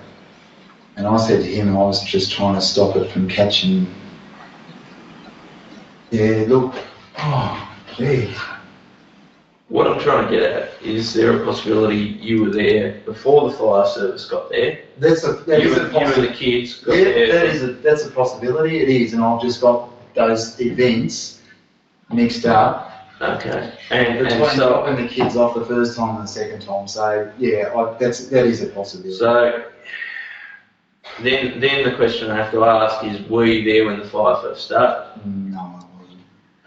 And I said to him, I was just trying to stop it from catching. Yeah, look, gee. What I'm trying to get at, is there a possibility you were there before the fire service got there? That is a possibility. You and the kids got there? That's a possibility, it is, and I've just got those events mixed up. Okay. And Between so, dropping the kids off the first time and the second time, so yeah, that is a possibility. so then the question I have to ask is, were you there when the fire first started? No, I wasn't.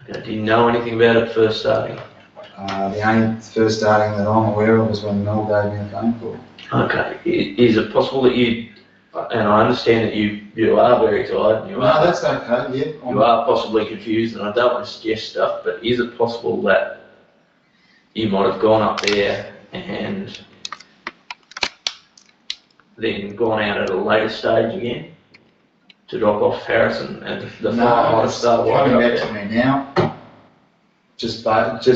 Okay. Do you know anything about it first starting? The only first starting that I'm aware of was when Mel gave me a phone call. Okay. Is it possible that you, and I understand that you are very tired, and No, that's okay, yeah. you are possibly confused, and I don't want to suggest stuff, but is it possible that you might have gone up there and then gone out at a later stage again to drop off Harrison, and the fire might have started while coming you were back up to there? me now. What? Go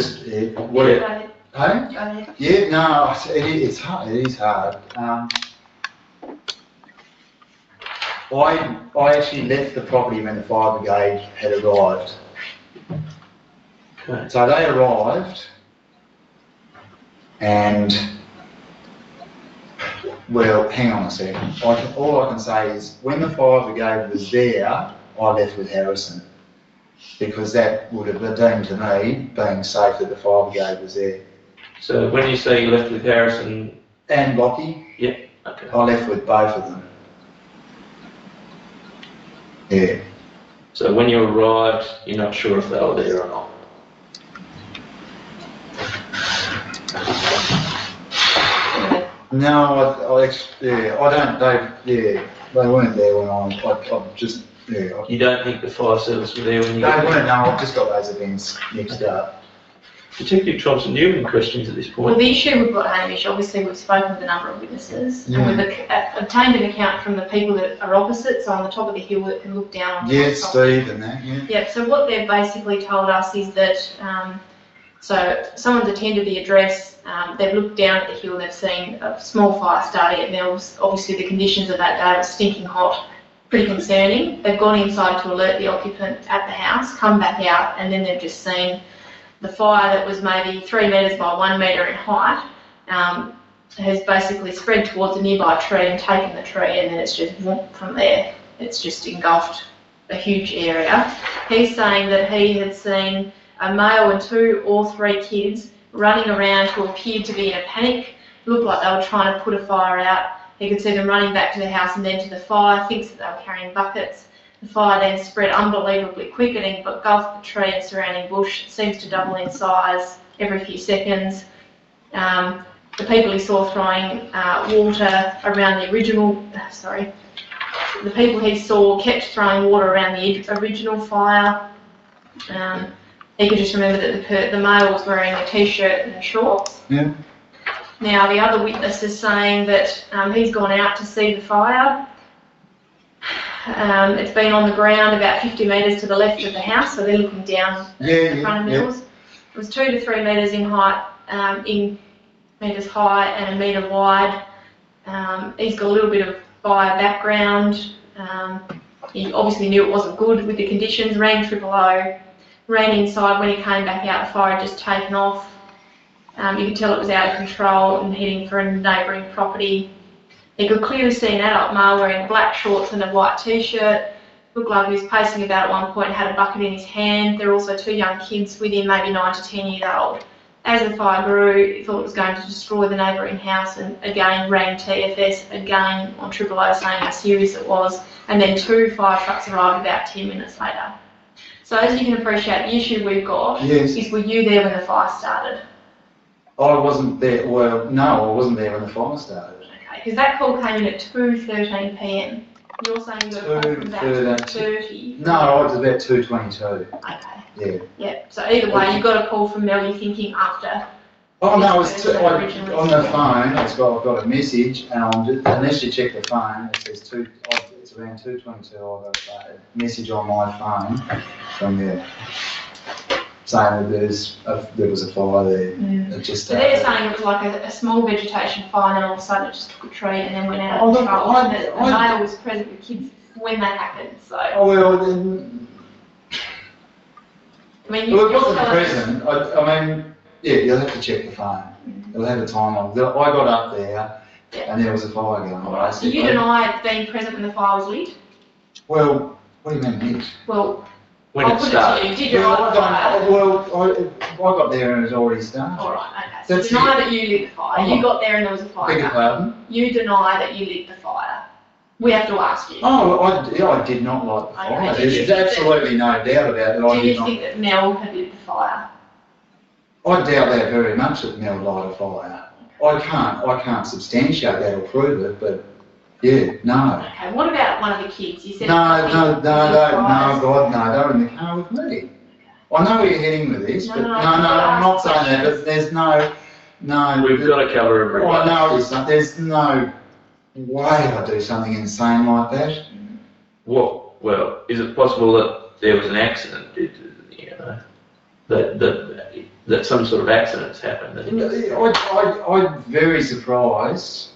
ahead. Hey? Go ahead. Yeah, no, it's hard. It is hard. I actually left the property when the fire brigade had arrived. Okay. So they arrived, and well, hang on a second. All I can say is when the fire brigade was there, I left with Harrison, because that would have been deemed to me being safe that the fire brigade was there. So when you say you left with Harrison, And Lockie, okay. I left with both of them. Yeah. So when you arrived, you're not sure if they were there or not. No, they weren't there when I just, yeah. You don't think the fire service were there when you They got there? weren't, no, I've just got those events mixed up. Detective Thompson, do you have any questions at this Well, point? the issue we've got, Hamish, obviously we've spoken with a number of witnesses, and we've obtained an account from the people that are opposite, so on the top of the hill that can look down on the Yeah, property. Steve and that, yeah. Yeah, so what they've basically told us is that, so someone's attended the address, they've looked down at the hill, they've seen a small fire starting at Mills. Obviously the conditions of that day were stinking hot, pretty concerning. They've gone inside to alert the occupant at the house, come back out, and then they've just seen the fire that was maybe 3 metres by 1 metre in height, has basically spread towards a nearby tree and taken the tree, and then it's just whoop from there. It's just engulfed a huge area. He's saying that he had seen a male and 2 or 3 kids running around who appeared to be in a panic, looked like they were trying to put a fire out. He could see them running back to the house and then to the fire, thinks that they were carrying buckets. The fire then spread unbelievably quick and engulfed the tree and surrounding bush. It seems to double in size every few seconds. The people he saw throwing water around the original, the people he saw kept throwing water around the original fire. He could just remember that the male was wearing a t-shirt and shorts. Yeah. Now the other witness is saying that he's gone out to see the fire. It's been on the ground about 50 metres to the left of the house, so they're looking down in front of Mills. It was 2 to 3 metres in height, in metres high and 1 metre wide. He's got a little bit of fire background. He obviously knew it wasn't good with the conditions. Rang 000, ran inside. When he came back out, the fire had just taken off. You could tell it was out of control and heading for a neighbouring property. He could clearly see an adult male wearing black shorts and a white t-shirt. Looked like he was pacing about at one point and had a bucket in his hand. There were also 2 young kids with him, maybe 9 to 10 years old. As the fire grew, he thought it was going to destroy the neighbouring house, and again rang TFS, again on 000 saying how serious it was, and then 2 fire trucks arrived about 10 minutes later. So as you can appreciate, the issue we've got is, were you there when the fire started? I wasn't there, well, no, I wasn't there when the fire started. Okay, because that call came in at 2:13 p.m. You're saying you got a call from about 2:30? No, it was about 2:22. Okay. Yeah. Yeah, so either way, you got a call from Mel, you're thinking after. Oh no, it's on the phone. I've got a message, and unless you check the phone, it says it's around 2:22. I got a message on my phone from there saying that there was a fire there. It just, so they're saying it was like a small vegetation fire, and then all of a sudden it just took a tree and then went out of control. And the male was present with kids when that happened. So. Oh well, then. I mean, Well, it wasn't present. I mean, yeah, you'll have to check the phone. It'll have a time on. I got up there, and there was a fire going on. So you deny being present when the fire was lit? Well, what do you mean lit? Well, when I'll it put it started. to you, did you Well, light the fire? I got there and it was already started. Alright, okay, so That's deny that you lit the fire, you got there and there was a Beg your fire. pardon? You deny that you lit the fire. We have to ask you. Oh, I did not light the fire. Okay, did you There's think absolutely no doubt about it. I Do did you not. think that Mel had lit the fire? I doubt that very much that Mel light a fire. I can't substantiate that or prove it, but yeah, no. Okay, what about one of the kids? You said. No, God, no, they were in the car with me. I know where you're heading with this, but no, I'm not saying that, but there's no. We've got to cover everyone. I know it's not, there's no way I'd do something insane like that. What? Well, is it possible that there was an accident? You know, that some sort of accidents happened. I'm very surprised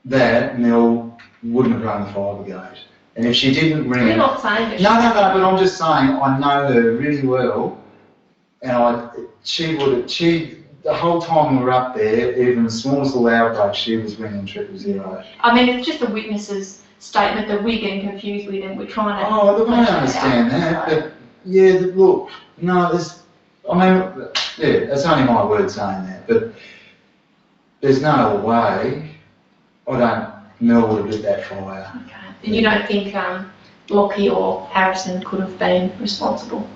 that Mel wouldn't have run the fire brigade. And if she didn't ring... You're not saying that. No, but I'm just saying I know her really well, and the whole time we were up there, even the smallest little outbreak, she was ringing 000. I mean, it's just the witness's statement that we're getting confused with, and we're trying to. Oh, look, I understand that, but yeah, look, no, that's only my word saying that, but there's no way Mel would have lit that fire. Okay. And you don't think Lockie or Harrison could have been responsible?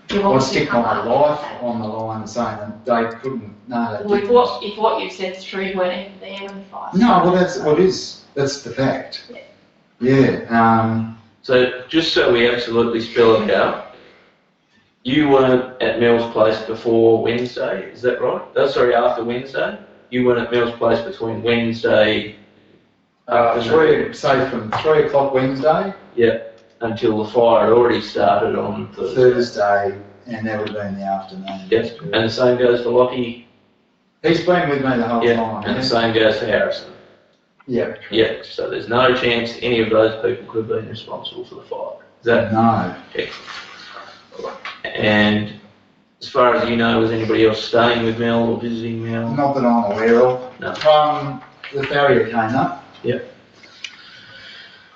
I'd stick my life on the line saying that they couldn't, no, they didn't. If what you've said is true, you weren't even there when the fire started. No, well that's the fact. Yeah. So just so we absolutely spell it out, you weren't at Mel's place before Wednesday, is that right? Oh, sorry, after Wednesday? You weren't at Mel's place between Wednesday... from 3 o'clock Wednesday? Yeah, until the fire had already started on Thursday, and that would have been in the afternoon. Yes, and the same goes for Lockie? He's been with me the whole Yeah, time. and the same goes for Harrison? Yeah. Yeah, so there's no chance any of those people could have been responsible for the fire. Is that? No. Excellent. And as far as you know, was anybody else staying with Mel or visiting Mel? Not that I'm aware of. No. The farrier came up. Yep.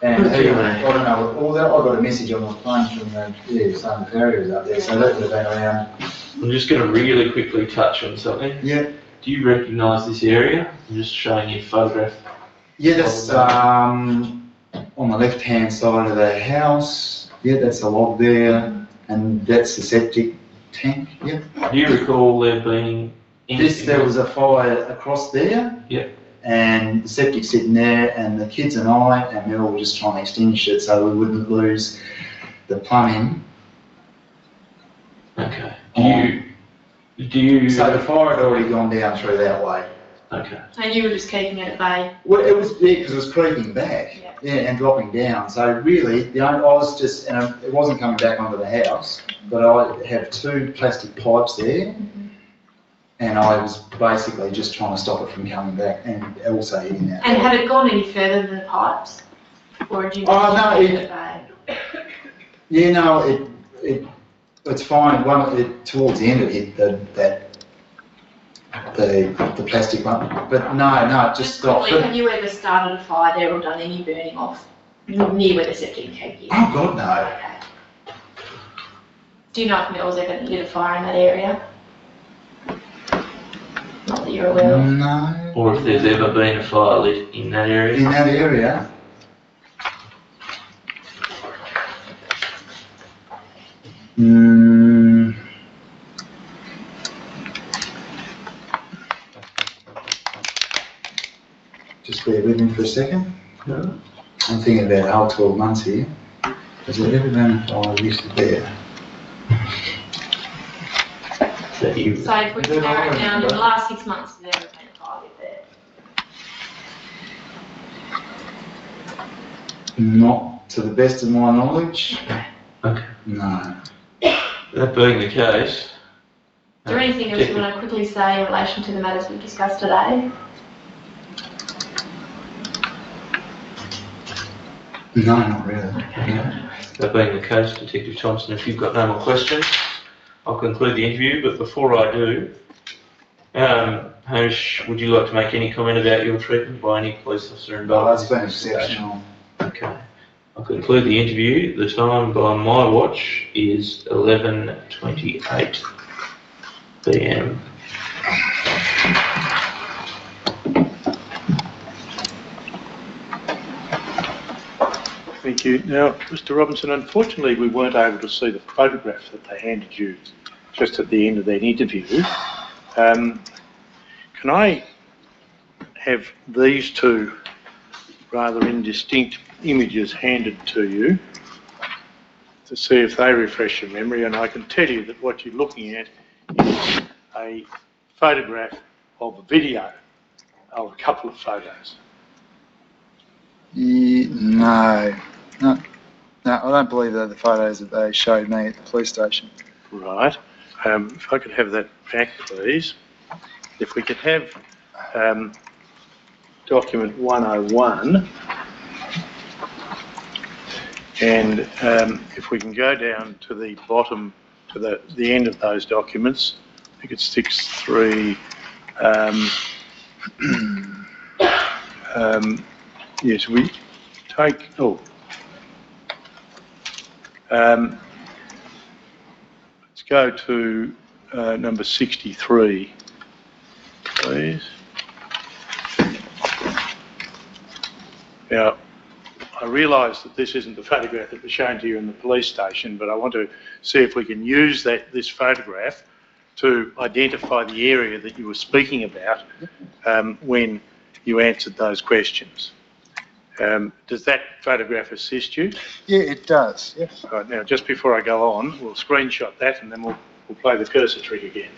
And Good he, deal, I mate. don't know, all that, I got a message on my phone from some farriers up there, so that would have been around. I'm just going to really quickly touch on something. Yeah. Do you recognise this area? I'm just showing you a photograph. Yeah, that's on the left-hand side of the house. Yeah, that's a log there, and that's the septic tank. Yeah. Do you recall there being There was a fire across there. Yep. And the septic sitting there, and the kids and I and Mel were just trying to extinguish it so we wouldn't lose the plumbing. Okay. Do you? So the fire had already gone down through that way. Okay. And you were just keeping it at bay? Well, it was because it was creeping back, and dropping down. So really, I was just, and it wasn't coming back onto the house, but I have 2 plastic pipes there, and I was basically just trying to stop it from coming back and also hitting that. And had it gone any further than the pipes? Or did you Oh, no, keep it at bay? Yeah, no, it's fine. Towards the end it hit the plastic one, but no, it just stopped. Quickly, have you ever started a fire there or done any burning off near where the septic tank is? Oh God, no. Okay. Do you know if Mel's ever lit a fire in that area? Not that you're aware of. No. Or if there's ever been a fire lit in that area? In that area. Just bear with me for a second. No. I'm thinking about the whole 12 months here. Has there ever been a fire listed there? So if we can narrow it down, in the last 6 months, has there ever been a fire lit there? Not to the best of my knowledge. Okay. No. That being the case... Is there anything else you want to quickly say in relation to the matters we've discussed today? No, not really. Okay. That being the case, Detective Thompson, if you've got no more questions, I'll conclude the interview, but before I do, Hamish, would you like to make any comment about your treatment by any police officer involved? That's been exceptional. Okay. I'll conclude the interview. The time by my watch is 11:28 p.m. Thank you. Now, Mr. Robinson, unfortunately we weren't able to see the photograph that they handed you just at the end of that interview. Can I have these two rather indistinct images handed to you to see if they refresh your memory? And I can tell you that what you're looking at is a photograph of a video of a couple of photos. No, I don't believe they're the photos that they showed me at the police station. Right. If I could have that back, please. If we could have document 101, and if we can go down to the bottom, to the end of those documents, I think it's 6.3. Yes, we take. Let's go to number 63, please. Now, I realise that this isn't the photograph that was shown to you in the police station, but I want to see if we can use this photograph to identify the area that you were speaking about when you answered those questions. Does that photograph assist you? Yeah, it does, yes. Right, now, just before I go on, we'll screenshot that and then we'll play the cursor trick again.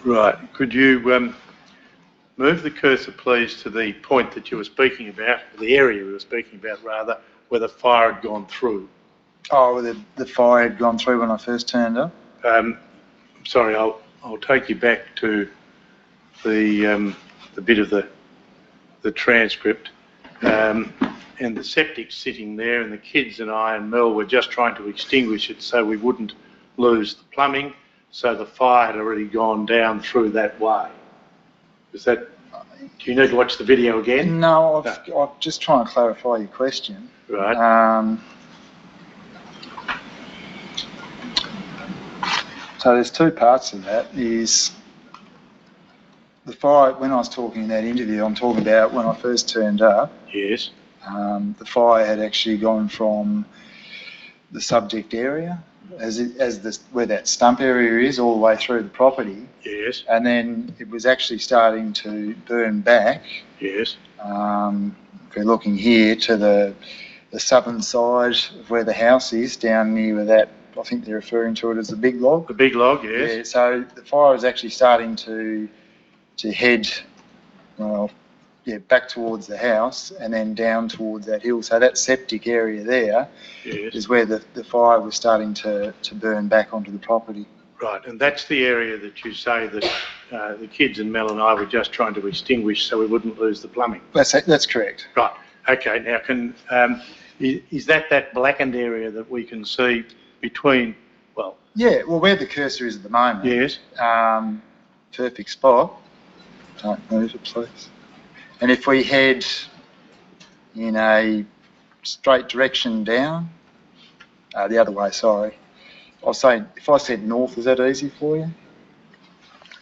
Right, could you move the cursor please to the point that you were speaking about, or the area we were speaking about rather, where the fire had gone through? Oh, the fire had gone through when I first turned up? Sorry, I'll take you back to the bit of the transcript. And the septic's sitting there and the kids and I and Mel were just trying to extinguish it so we wouldn't lose the plumbing. So the fire had already gone down through that way. Is that? Do you need to watch the video again? No, I'm just trying to clarify your question. Right. So there's two parts of that. Is the fire, when I was talking in that interview, I'm talking about when I first turned up. Yes. The fire had actually gone from the subject area, where that stump area is, all the way through the property. Yes. And then it was actually starting to burn back. Yes. If we're looking here to the southern side of where the house is, down near where that, I think they're referring to it as the big log. The big log, yes. Yeah, so the fire was actually starting to head, back towards the house and then down towards that hill. So that septic area there is where the fire was starting to burn back onto the property. Right, and that's the area that you say that the kids and Mel and I were just trying to extinguish so we wouldn't lose the plumbing. That's correct. Right, okay, now is that blackened area that we can see between, well... Yeah, well, where the cursor is at the moment. Yes. Perfect spot. Don't move it, please. And if we head in a straight direction down, the other way, sorry. I was saying, if I said north, is that easy for you?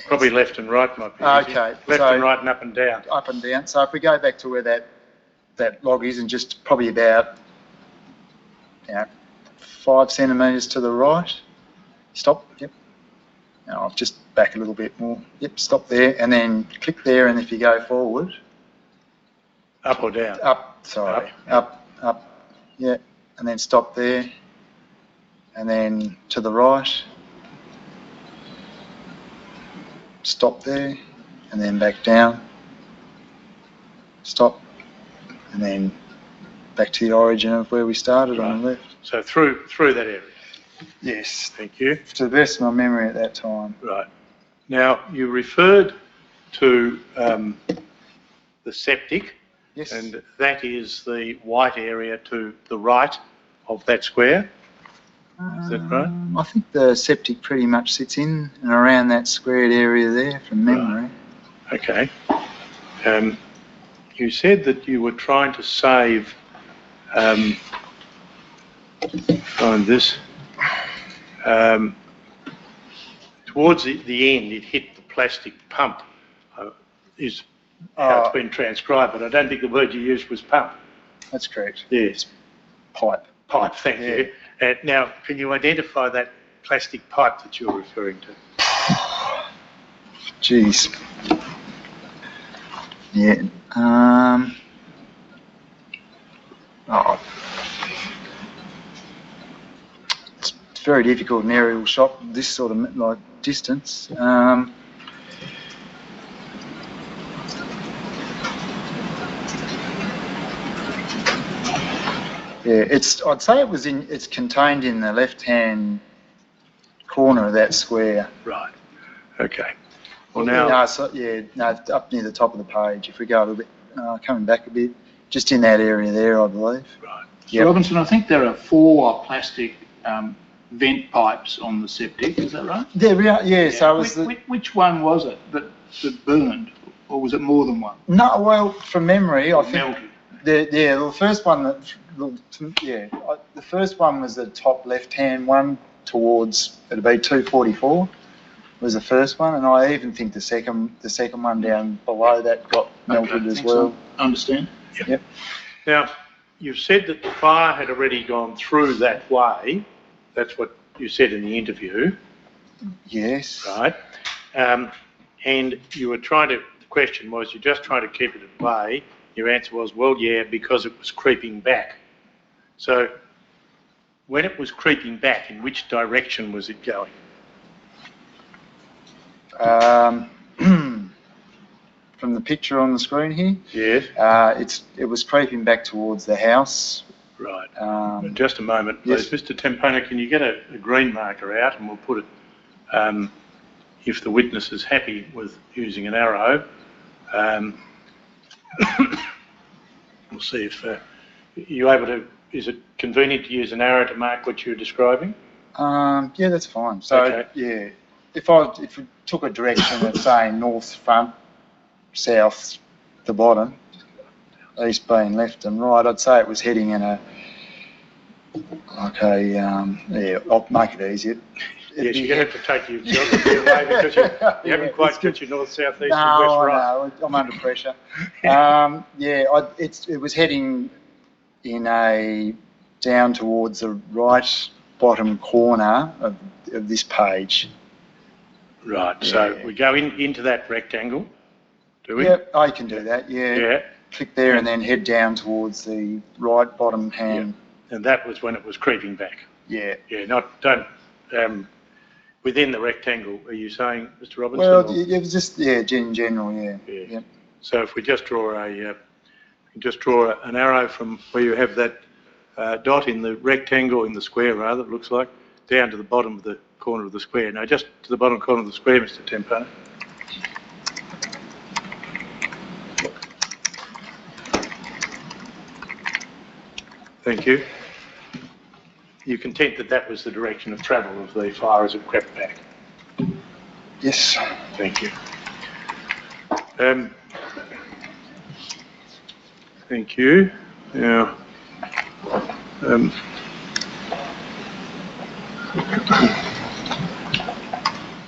Probably left and right might be easy. Okay. Left and right and up and down. Up and down. So if we go back to where that log is and just probably about 5 centimetres to the right. Stop, yep. Now I'll just back a little bit more. Yep, stop there and then click there, and if you go forward. Up or down? Up, sorry. Up. Yeah, and then stop there. And then to the right. Stop there and then back down. Stop and then back to the origin of where we started on the left. So through that area? Yes, Thank you. to the best of my memory at that time. Right. Now, you referred to the septic, Yes. and that is the white area to the right of that square. Is that right? I think the septic pretty much sits in and around that squared area there from memory. Okay. You said that you were trying to save, find this, towards the end it hit the plastic pump, is how it's been transcribed, but I don't think the word you used was pump. That's correct. Yes. Pipe. Pipe, thank you. Now, can you identify that plastic pipe that you're referring to? Jeez. Yeah. It's very difficult in aerial shot, this sort of like distance. Yeah, I'd say it's contained in the left-hand corner of that square. Right. Okay. Well, now, it's up near the top of the page. If we go a little bit, coming back a bit, just in that area there, I believe. right. Mr. Robinson, I think there are 4 plastic vent pipes on the septic, is that right? There we are, yeah. So it was Which one was it that burned, or was it more than one? No, well, from memory, I think Melted. the first one the first one was the top left-hand one towards, it'd be 244 was the first one, and I even think the second one down below that got melted as well. Understand. Yep. Now, you've said that the fire had already gone through that way. That's what you said in the interview, Yes. right? And you were the question was, you're just trying to keep it at bay. Your answer was, well, yeah, because it was creeping back. So, when it was creeping back, in which direction was it going? From the picture on the screen here, Yes. it was creeping back towards the house. Right. Just a moment, please. Yes. Mr. Tempona, can you get a green marker out, and we'll put it, if the witness is happy with using an arrow, we'll see if you're able to, is it convenient to use an arrow to mark what you're describing? Yeah, that's fine. So, Okay. yeah, if we took a direction of saying north front, south the bottom, east being left and right, I'd say it was heading in I'll make it easier. Yes, you're going to have to take your geography away because you haven't quite got your north, south, east and west right. No, I'm under pressure. It was heading in down towards the right bottom corner of this page. Right, so we go into that rectangle, do we? Yep, I can do that, yeah. Yeah. Click there and then head down towards the right bottom hand. And that was when it was creeping back. Yeah. Yeah, within the rectangle, are you saying, Mr. Robinson? Well, it was just, in general, yeah. Yep. So if we just draw an arrow from where you have that dot in the rectangle, in the square rather, it looks like, down to the bottom of the corner of the square. Now just to the bottom corner of the square, Mr. Tempona. Thank you. You're content that that was the direction of travel of the fire as it crept back? Yes. Thank you. Thank you. Now,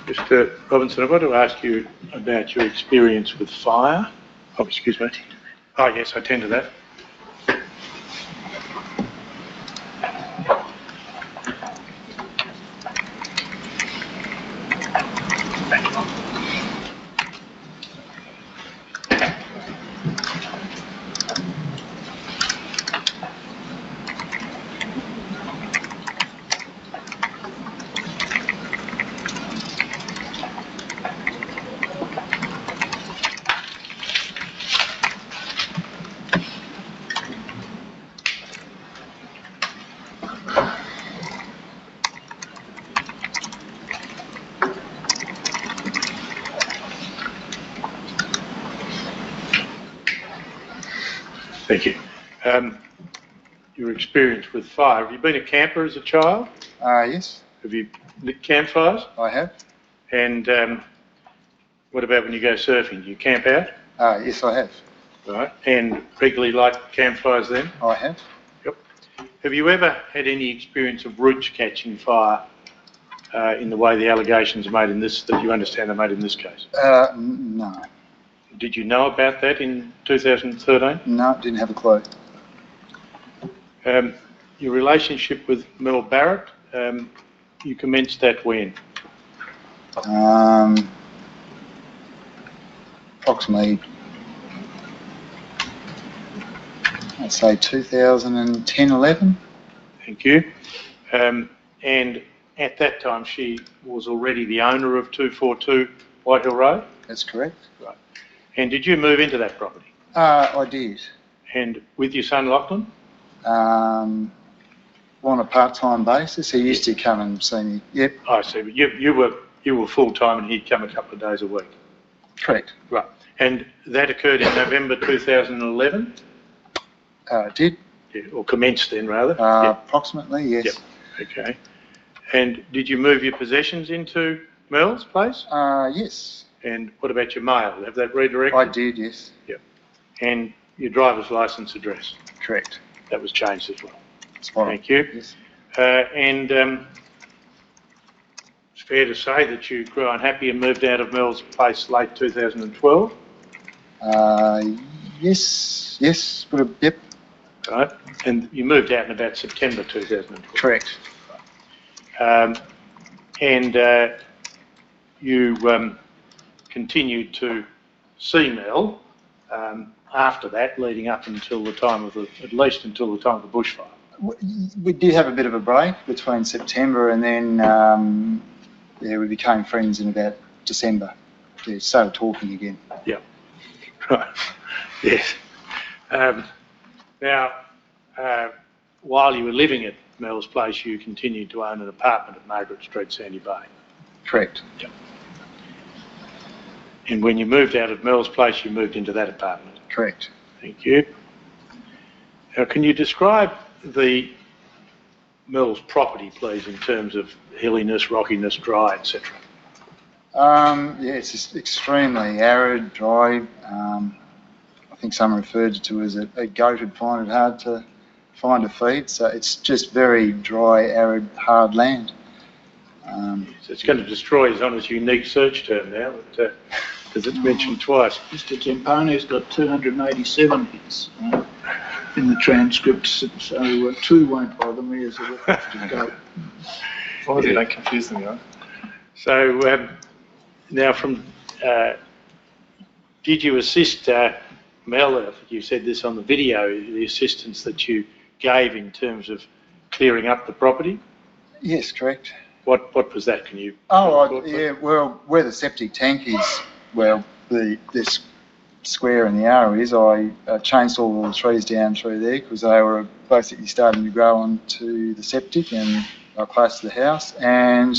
Mr. Robinson, I've got to ask you about your experience with fire. Oh, excuse me. Oh, yes, I tend to that. Thank you. Your experience with fire. Have you been a camper as a child? Yes, Have you lit campfires? I have. And what about when you go surfing? Do you camp out? Yes, I have. Right. And regularly light campfires then? I have. Yep. Have you ever had any experience of roots catching fire in the way the allegations are made in this, that you understand are made in this case? No. Did you know about that in 2013? No, didn't have a clue. Your relationship with Mel Barrett, you commenced that when? Approximately, I'd say 2010-11. Thank you. And at that time, she was already the owner of 242 Whitehill Road? That's correct. Right. And did you move into that property? I did. And with your son Lachlan? On a part-time basis. He used to come and see me. Yep. I see, but you were full-time and he'd come a couple of days a week? Correct. Right. And that occurred in November 2011? Did. Yeah, or commenced then, rather? Yeah. Approximately, yes. Yep. Okay. And did you move your possessions into Mel's place? Yes. And what about your mail? Have that redirected? I did, yes. Yep. And your driver's licence address? Correct. That was changed as well. Spot on. Thank you. Yes. And it's fair to say that you grew unhappy and moved out of Mel's place late 2012? Yes. Yep. Right. And you moved out in about September 2012? Correct. And you continued to see Mel after that, leading up until the time of at least until the time of the bushfire? We did have a bit of a break between September and then we became friends in about December. Yeah, started talking again. Yeah. Right. Yes. Now, while you were living at Mel's place, you continued to own an apartment at Margaret Street, Sandy Bay? Correct. Yep. And when you moved out of Mel's place, you moved into that apartment? Correct. Thank you. Now, can you describe the Mel's property, please, in terms of hilliness, rockiness, dry, etc.? Yeah, it's just extremely arid, dry. I think some referred to as a goat would find it hard to find a feed. So it's just very dry, arid, hard land. So it's going to destroy is on its unique search term now, because it's mentioned twice. Mr. Tempone's got 287 hits in the transcripts, so 2 won't bother me as a reference to go. As long as you don't confuse them, right? So now did you assist Mel, I think you said this on the video, the assistance that you gave in terms of clearing up the property? Yes, correct. What was that? Can you? Yeah. Well, where the septic tank is, this square in the arrow is, I chainsawed all the trees down through there because they were basically starting to grow onto the septic and close to the house. And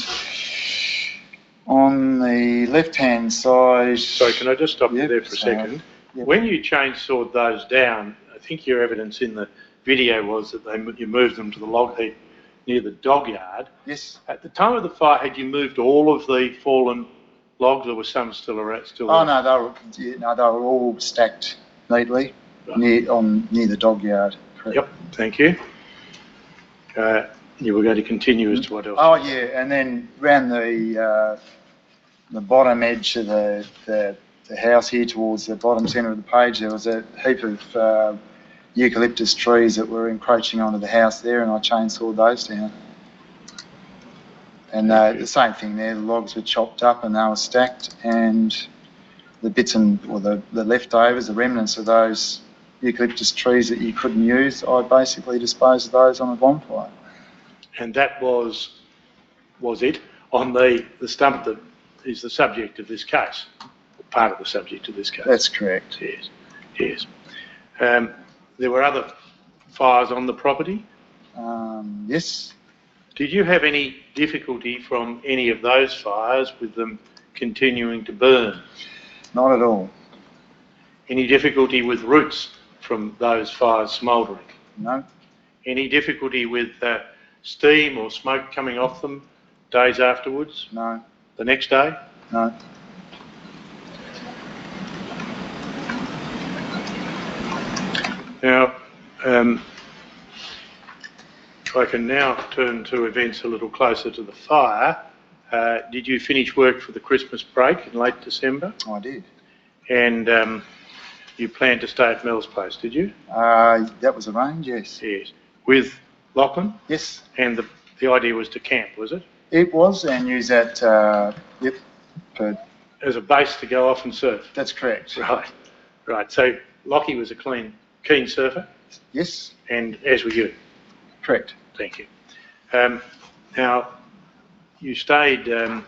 on the left-hand side... Sorry, can I just stop you there for a second? Yep. When you chainsawed those down, I think your evidence in the video was that you moved them to the log heap near the dog yard. Yes. At the time of the fire, had you moved all of the fallen logs, or were some still around? Oh no, they were all stacked neatly near the dog yard. Correct. Yep. Thank you. You were going to continue as to what else? Oh yeah, and then round the bottom edge of the house here towards the bottom centre of the page, there was a heap of eucalyptus trees that were encroaching onto the house there, and I chainsawed those down. And the same thing there, the logs were chopped up and they were stacked, and the bits the leftovers, the remnants of those eucalyptus trees that you couldn't use, I basically disposed of those on a bonfire. And that was it, on the stump that is the subject of this case, part of the subject of this case? That's correct. Yes. There were other fires on the property? Yes. Did you have any difficulty from any of those fires with them continuing to burn? Not at all. Any difficulty with roots from those fires smouldering? No, Any difficulty with steam or smoke coming off them days afterwards? no, The next day? no. Now, I can now turn to events a little closer to the fire. Did you finish work for the Christmas break in late December? I did. And you planned to stay at Mel's place, did you? That was arranged, yes. Yes. With Lachlan? Yes, And the idea was to camp, was it? it was, and use that, yep, As a base to go off and surf? that's correct. Right. Right. So Lockie was a keen surfer, Yes, and as were you. correct. Thank you. Now, you stayed at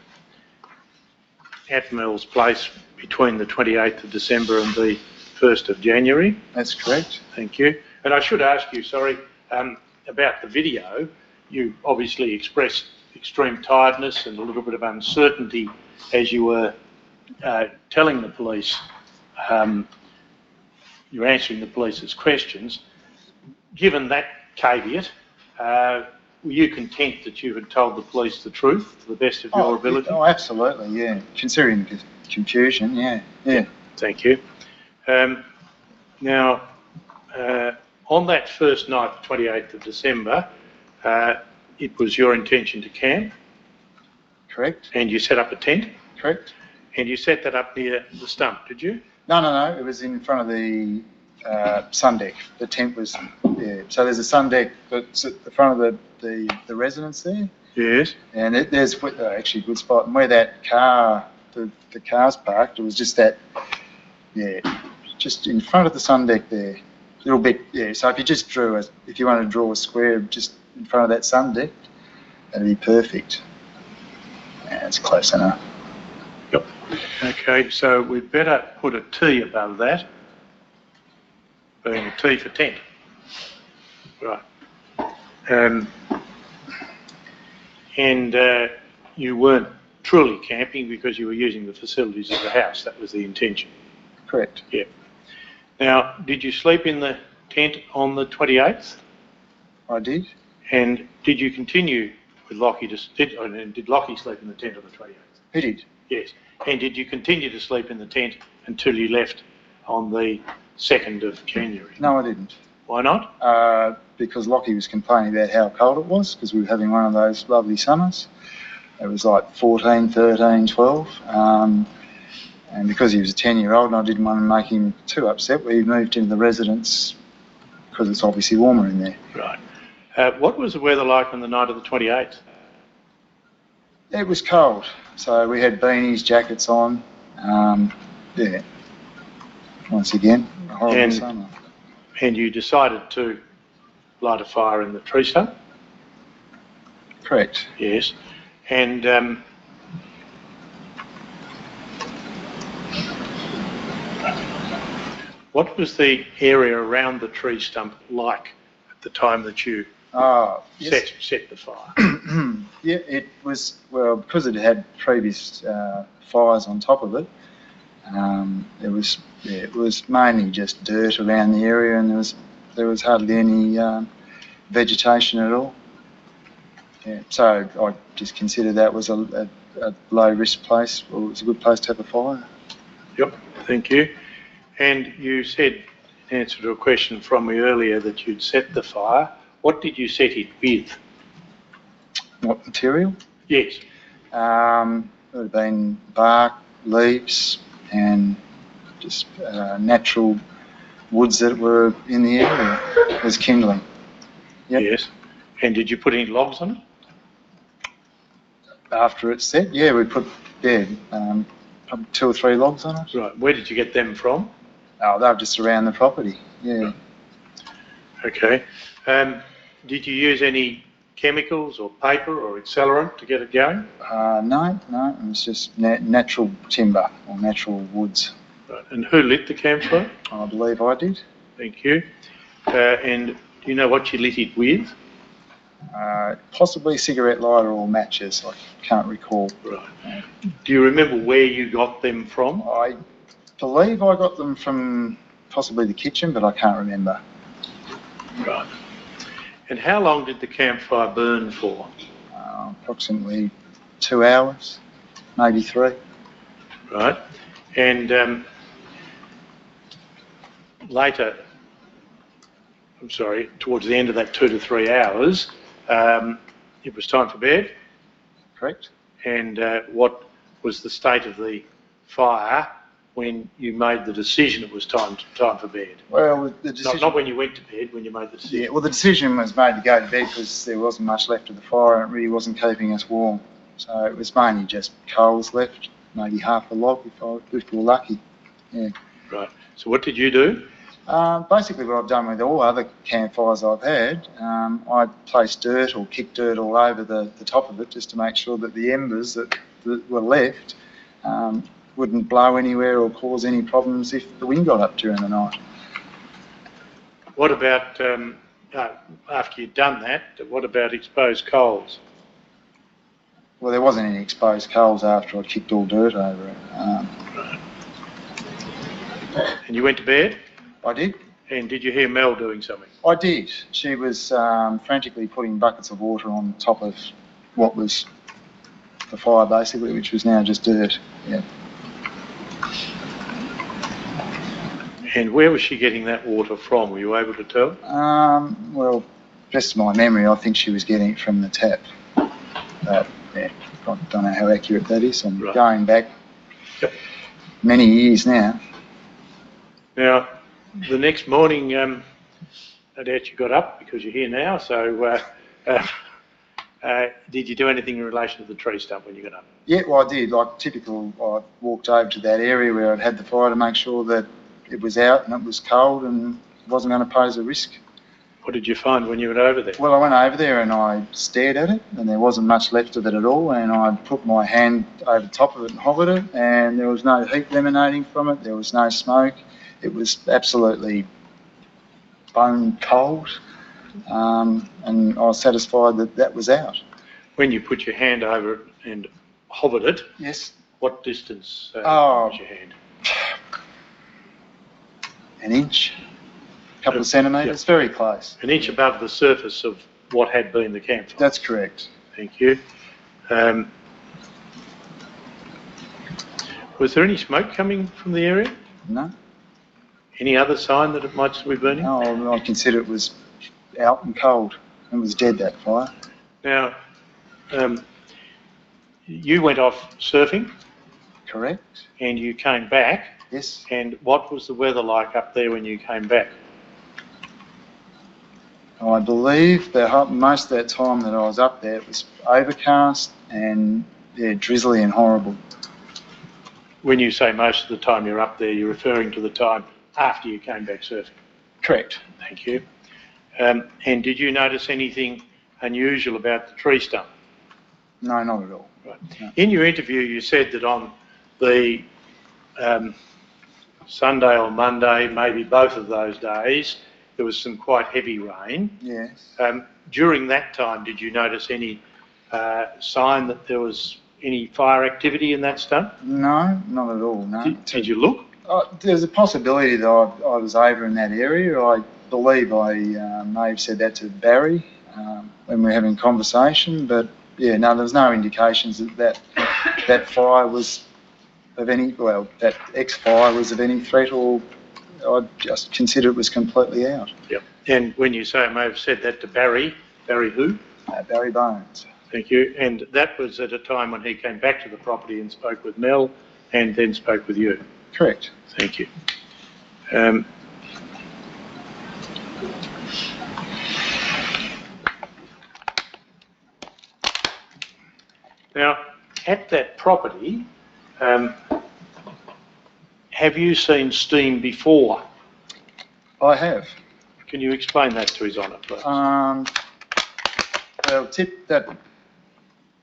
Mel's place between the 28th of December and the 1st of January. That's correct. Thank you. And I should ask you, sorry, about the video. You obviously expressed extreme tiredness and a little bit of uncertainty as you were telling the police, you're answering the police's questions. Given that caveat, were you content that you had told the police the truth to the best of your ability? Oh, absolutely, yeah. Considering the confusion, yeah. Thank you. Now, on that first night, the 28th of December, it was your intention to camp, Correct, and you set up a tent, correct. and you set that up near the stump, did you? No, it was in front of the sun deck. The tent was, yeah. So there's a sun deck that's at the front of the residence there, Yes. and there's actually a good spot. And where that car, the car's parked, it was just that, yeah, just in front of the sun deck there. A little bit, yeah. So if you just if you want to draw a square just in front of that sun deck, that'd be perfect. Yeah, it's close enough. Yep. Okay, so we'd better put a T above that, being a T for tent. Right. And you weren't truly camping because you were using the facilities of the house. That was the intention. Correct. Yep. Now, did you sleep in the tent on the 28th? I did. And did you continue with Lockie did Lockie sleep in the tent on the 28th? He did. Yes. And did you continue to sleep in the tent until you left on the 2nd of January? No, I didn't. Why not? Because Lockie was complaining about how cold it was because we were having one of those lovely summers. It was like 14, 13, 12. And because he was a 10-year-old and I didn't want to make him too upset, we moved into the residence because it's obviously warmer in there. Right. What was the weather like on the night of the 28th? It was cold, so we had beanies, jackets on. Yeah. Once again, a horrible summer. And you decided to light a fire in the tree stump? Correct. Yes. And what was the area around the tree stump like at the time that you Yes. set the fire? Yeah, it was, well, because it had previous fires on top of it, it was mainly just dirt around the area and there was hardly any vegetation at all. Yeah, so I just considered that was a low risk place, or it was a good place to have a fire. Yep, thank you. And you said, in answer to a question from me earlier, that you'd set the fire. What did you set it with? What material? Yes. It would have been bark, leaves, and just natural woods that were in the area as kindling. Yep. Yes. And did you put any logs on it? After it's set, yeah, we put, probably 2 or 3 logs on it. Right. Where did you get them from? Oh, they were just around the property, yeah. Okay. Did you use any chemicals or paper or accelerant to get it going? No, it was just natural timber or natural woods. Right. And who lit the campfire? I believe I did. Thank you. And do you know what you lit it with? Possibly cigarette lighter or matches, I can't recall. Right. Do you remember where you got them from? I believe I got them from possibly the kitchen, but I can't remember. Right. And how long did the campfire burn for? Approximately 2 hours, maybe 3. Right. And later, towards the end of that 2 to 3 hours, it was time for bed. Correct. And what was the state of the fire when you made the decision it was time for bed? Well, the decision... Not when you went to bed, when you made the decision. Yeah, well, the decision was made to go to bed because there wasn't much left of the fire and it really wasn't keeping us warm. So it was mainly just coals left, maybe half a log if we were lucky. Yeah. Right. So what did you do? Basically what I've done with all other campfires I've had, I placed dirt or kicked dirt all over the top of it just to make sure that the embers that were left wouldn't blow anywhere or cause any problems if the wind got up during the night. What about, after you'd done that, what about exposed coals? Well, there wasn't any exposed coals after I kicked all dirt over it. Right. And you went to bed? I did. And did you hear Mel doing something? I did. She was frantically putting buckets of water on top of what was the fire, basically, which was now just dirt. Yeah. And where was she getting that water from? Were you able to tell? Well, just my memory, I think she was getting it from the tap. But, yeah, I don't know how accurate that is. I'm going back many years now. Now, the next morning, no doubt you got up because you're here now, so did you do anything in relation to the tree stump when you got up? Yeah, well, I did. Like typical, I walked over to that area where I'd had the fire to make sure that it was out and it was cold and wasn't going to pose a risk. What did you find when you went over there? Well, I went over there and I stared at it and there wasn't much left of it at all, and I put my hand over the top of it and hovered it, and there was no heat emanating from it, there was no smoke. It was absolutely bone cold, and I was satisfied that that was out. When you put your hand over it and hovered it, yes, what distance was your hand? An inch, a couple of centimetres, very close. An inch above the surface of what had been the campfire? That's correct. Thank you. Was there any smoke coming from the area? No. Any other sign that it might still be burning? No, I consider it was out and cold. It was dead, that fire. Now, you went off surfing? Correct. And you came back? Yes. And what was the weather like up there when you came back? I believe that most of that time that I was up there, it was overcast and drizzly and horrible. When you say most of the time you're up there, you're referring to the time after you came back surfing? Correct. Thank you. And did you notice anything unusual about the tree stump? No, not at all. Right. No. In your interview, you said that on the Sunday or Monday, maybe both of those days, there was some quite heavy rain. Yes. During that time, did you notice any sign that there was any fire activity in that stump? No, not at all, no. Did you look? There's a possibility that I was over in that area. I believe I may have said that to Barry when we were having conversation, but yeah, no, there was no indications that fire was of any, well, that ex-fire was of any threat, or I just consider it was completely out. Yep. And when you say I may have said that to Barry, Barry who? Barry Bones. Thank you. And that was at a time when he came back to the property and spoke with Mel and then spoke with you? Correct. Thank you. Now, at that property, have you seen steam before? I have. Can you explain that to His Honour, please? Well,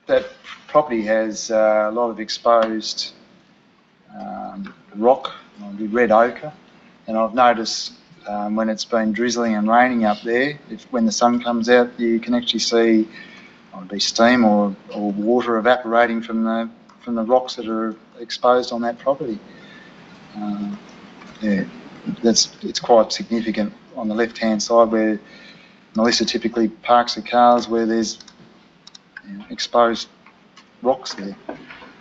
that property has a lot of exposed rock, red ochre, and I've noticed when it's been drizzling and raining up there, when the sun comes out, you can actually see be steam or water evaporating from the rocks that are exposed on that property. Yeah. it's quite significant on the left-hand side where Melissa typically parks her cars where there's exposed rocks there.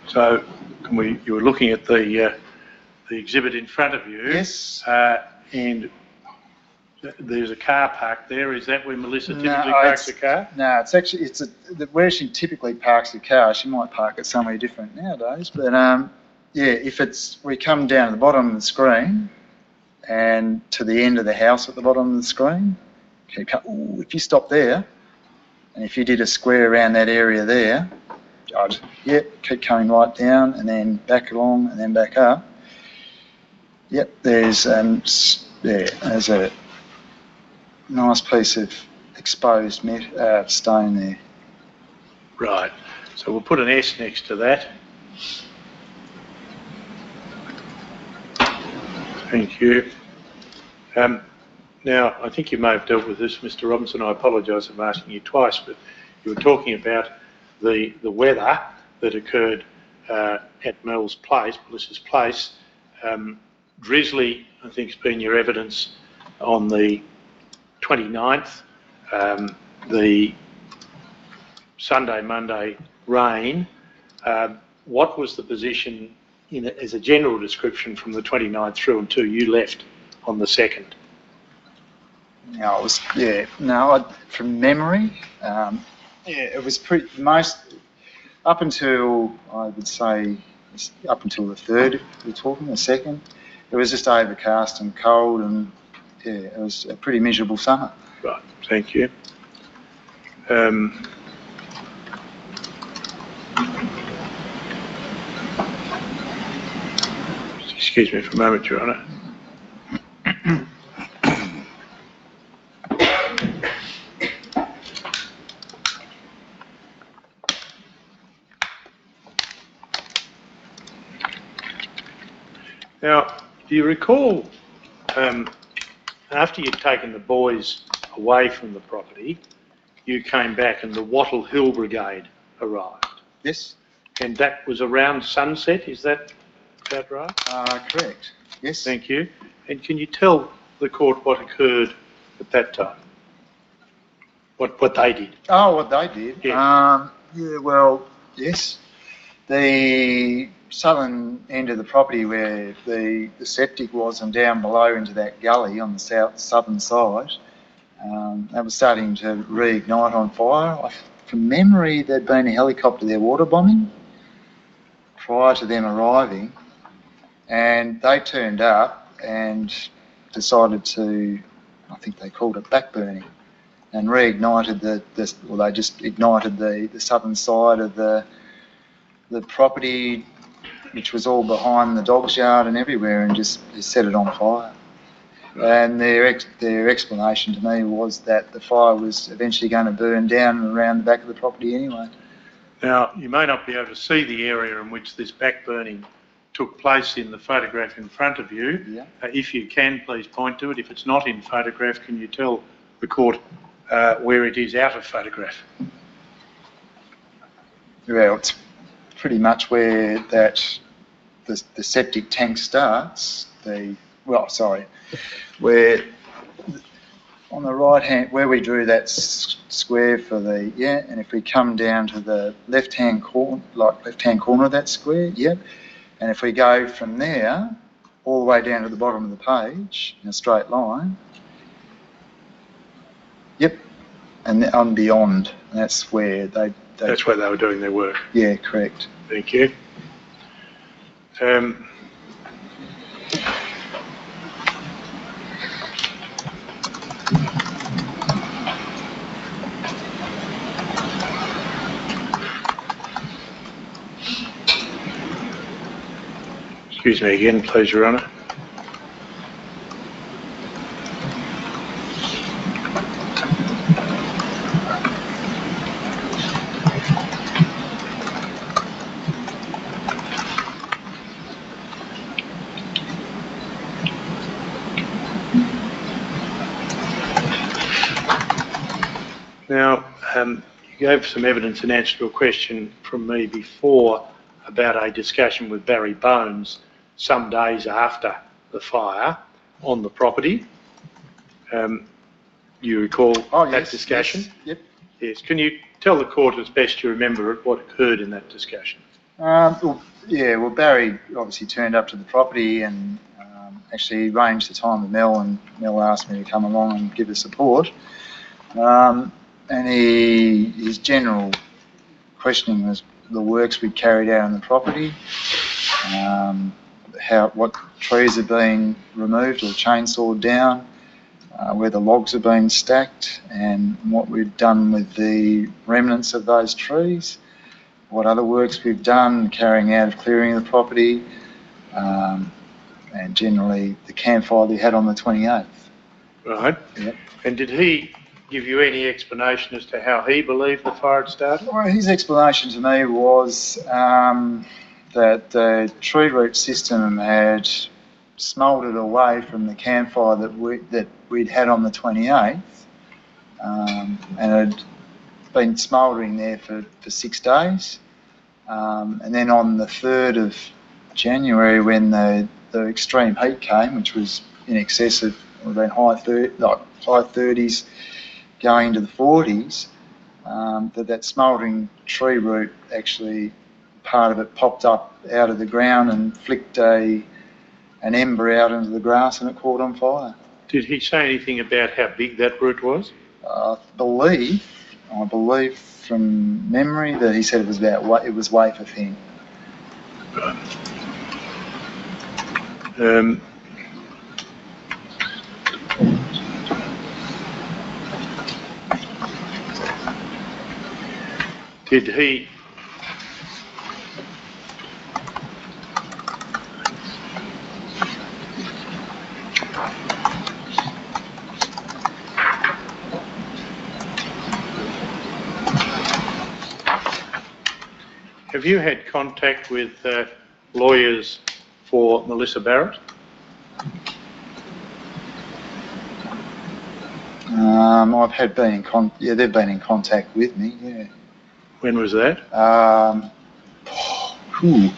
So, you were looking at the exhibit in front of you. Yes. And there's a car parked there. Is that where Melissa typically parks her car? No, it's actually, where she typically parks her car. She might park it somewhere different nowadays. But if we come down to the bottom of the screen and to the end of the house at the bottom of the screen, if you stop there, and if you did a square around that area there, keep coming right down and then back along and then back up. Yep, there's a nice piece of exposed stone there. Right. So we'll put an S next to that. Thank you. Now, I think you may have dealt with this, Mr. Robinson. I apologise for asking you twice, but you were talking about the weather that occurred at Melissa's place. Drizzly, I think, has been your evidence on the 29th. The Sunday, Monday rain. What was the position as a general description from the 29th through until you left on the 2nd? From memory, it was up until, I would say, up until the 3rd, if we're talking, the 2nd, it was just overcast and cold, and it was a pretty miserable summer. Right, thank you. Excuse me for a moment, Your Honour. Now, do you recall, after you'd taken the boys away from the property, you came back and the Wattle Hill Brigade arrived? Yes. And that was around sunset, is that right? Correct. Yes. Thank you. And can you tell the court what occurred at that time? What they did? Oh, what they did? Yeah. Yes. The southern end of the property where the septic was and down below into that gully on the southern side, that was starting to reignite on fire. From memory, there'd been a helicopter there water bombing prior to them arriving, and they turned up and decided to, I think they called it backburning, and reignited they just ignited the southern side of the property, which was all behind the dog's yard and everywhere, and just set it on fire. And their explanation to me was that the fire was eventually going to burn down around the back of the property anyway. Now, you may not be able to see the area in which this backburning took place in the photograph in front of you. Yeah. If you can, please point to it. If it's not in photograph, can you tell the court where it is out of photograph? Well, it's pretty much where the septic tank starts. Where on the right hand, where we drew that square for and if we come down to the left-hand corner of that square, and if we go from there all the way down to the bottom of the page in a straight line, and on beyond, that's where that's where they were doing their work. Yeah, correct. Thank you. Excuse me again, please, Your Honour. Now, you gave some evidence in answer to a question from me before about a discussion with Barry Bones some days after the fire, on the property. You recall that discussion? Yes, Yes. Can you tell the court as best you remember what occurred in that discussion? well, Barry obviously turned up to the property and actually arranged the time with Mel, and Mel asked me to come along and give her support. And his general questioning was the works we carried out on the property, what trees are being removed or chainsawed down, where the logs are being stacked, and what we've done with the remnants of those trees, what other works we've done carrying out of clearing of the property, and generally the campfire they had on the 28th. Right. Yep. And did he give you any explanation as to how he believed the fire had started? Well, his explanation to me was that the tree root system had smouldered away from the campfire that we'd had on the 28th, and had been smouldering there for 6 days. And then on the 3rd of January, when the extreme heat came, which was in excess of around high 30s going into the 40s, that smouldering tree root actually, part of it popped up out of the ground and flicked an ember out into the grass, and it caught on fire. Did he say anything about how big that root was? I believe from memory that he said it was wafer thin. Did he have you had contact with lawyers for Melissa Barrett? They've been in contact with me, yeah. When was that? I couldn't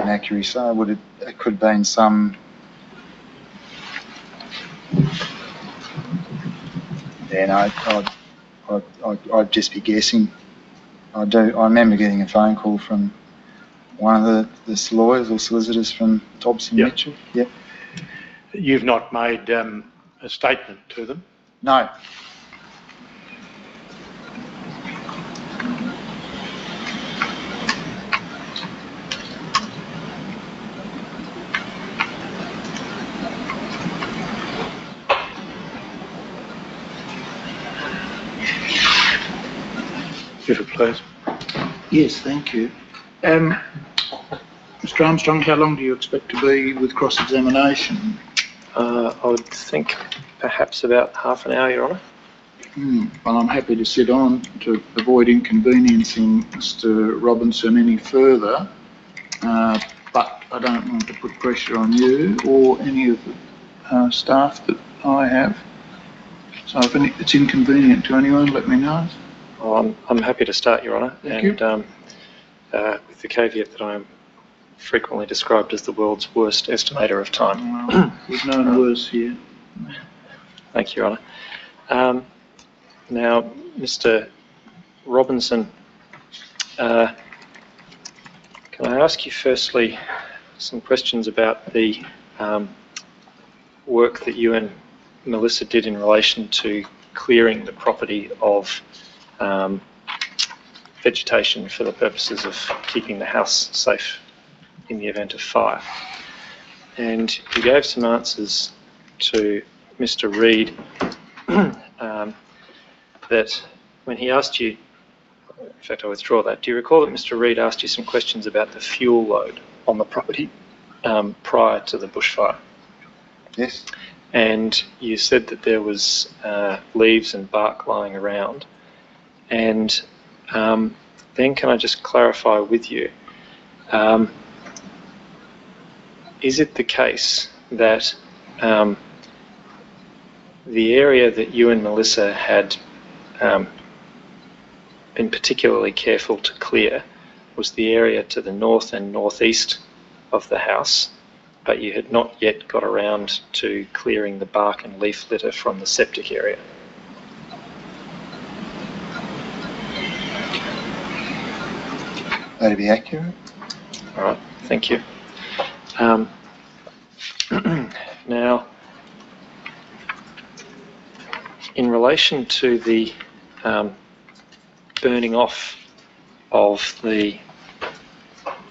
accurately say. It could have been some. Yeah, no, I'd just be guessing. I remember getting a phone call from one of the lawyers or solicitors from Dobson Mitchell. Yep. You've not made a statement to them? No. If it please. Yes, thank you. Mr Armstrong, how long do you expect to be with cross-examination? I would think perhaps about half an hour, Your Honour. Well, I'm happy to sit on to avoid inconveniencing Mr Robinson any further, but I don't want to put pressure on you or any of the staff that I have. So if it's inconvenient to anyone, let me know. I'm happy to start, Your Honour, Thank you. With the caveat that I am frequently described as the world's worst estimator of time. Well, we've known worse here. Thank you, Your Honour. Now, Mr Robinson, can I ask you firstly some questions about the work that you and Melissa did in relation to clearing the property of vegetation for the purposes of keeping the house safe in the event of fire. And you gave some answers to Mr Reid that when he asked you, in fact I withdraw that, do you recall that Mr Reid asked you some questions about the fuel load on the property prior to the bushfire? Yes. And you said that there was leaves and bark lying around. And then can I just clarify with you, is it the case that the area that you and Melissa had been particularly careful to clear was the area to the north and northeast of the house, but you had not yet got around to clearing the bark and leaf litter from the septic area. That'd be accurate. All right, thank you. Now, in relation to the burning off of the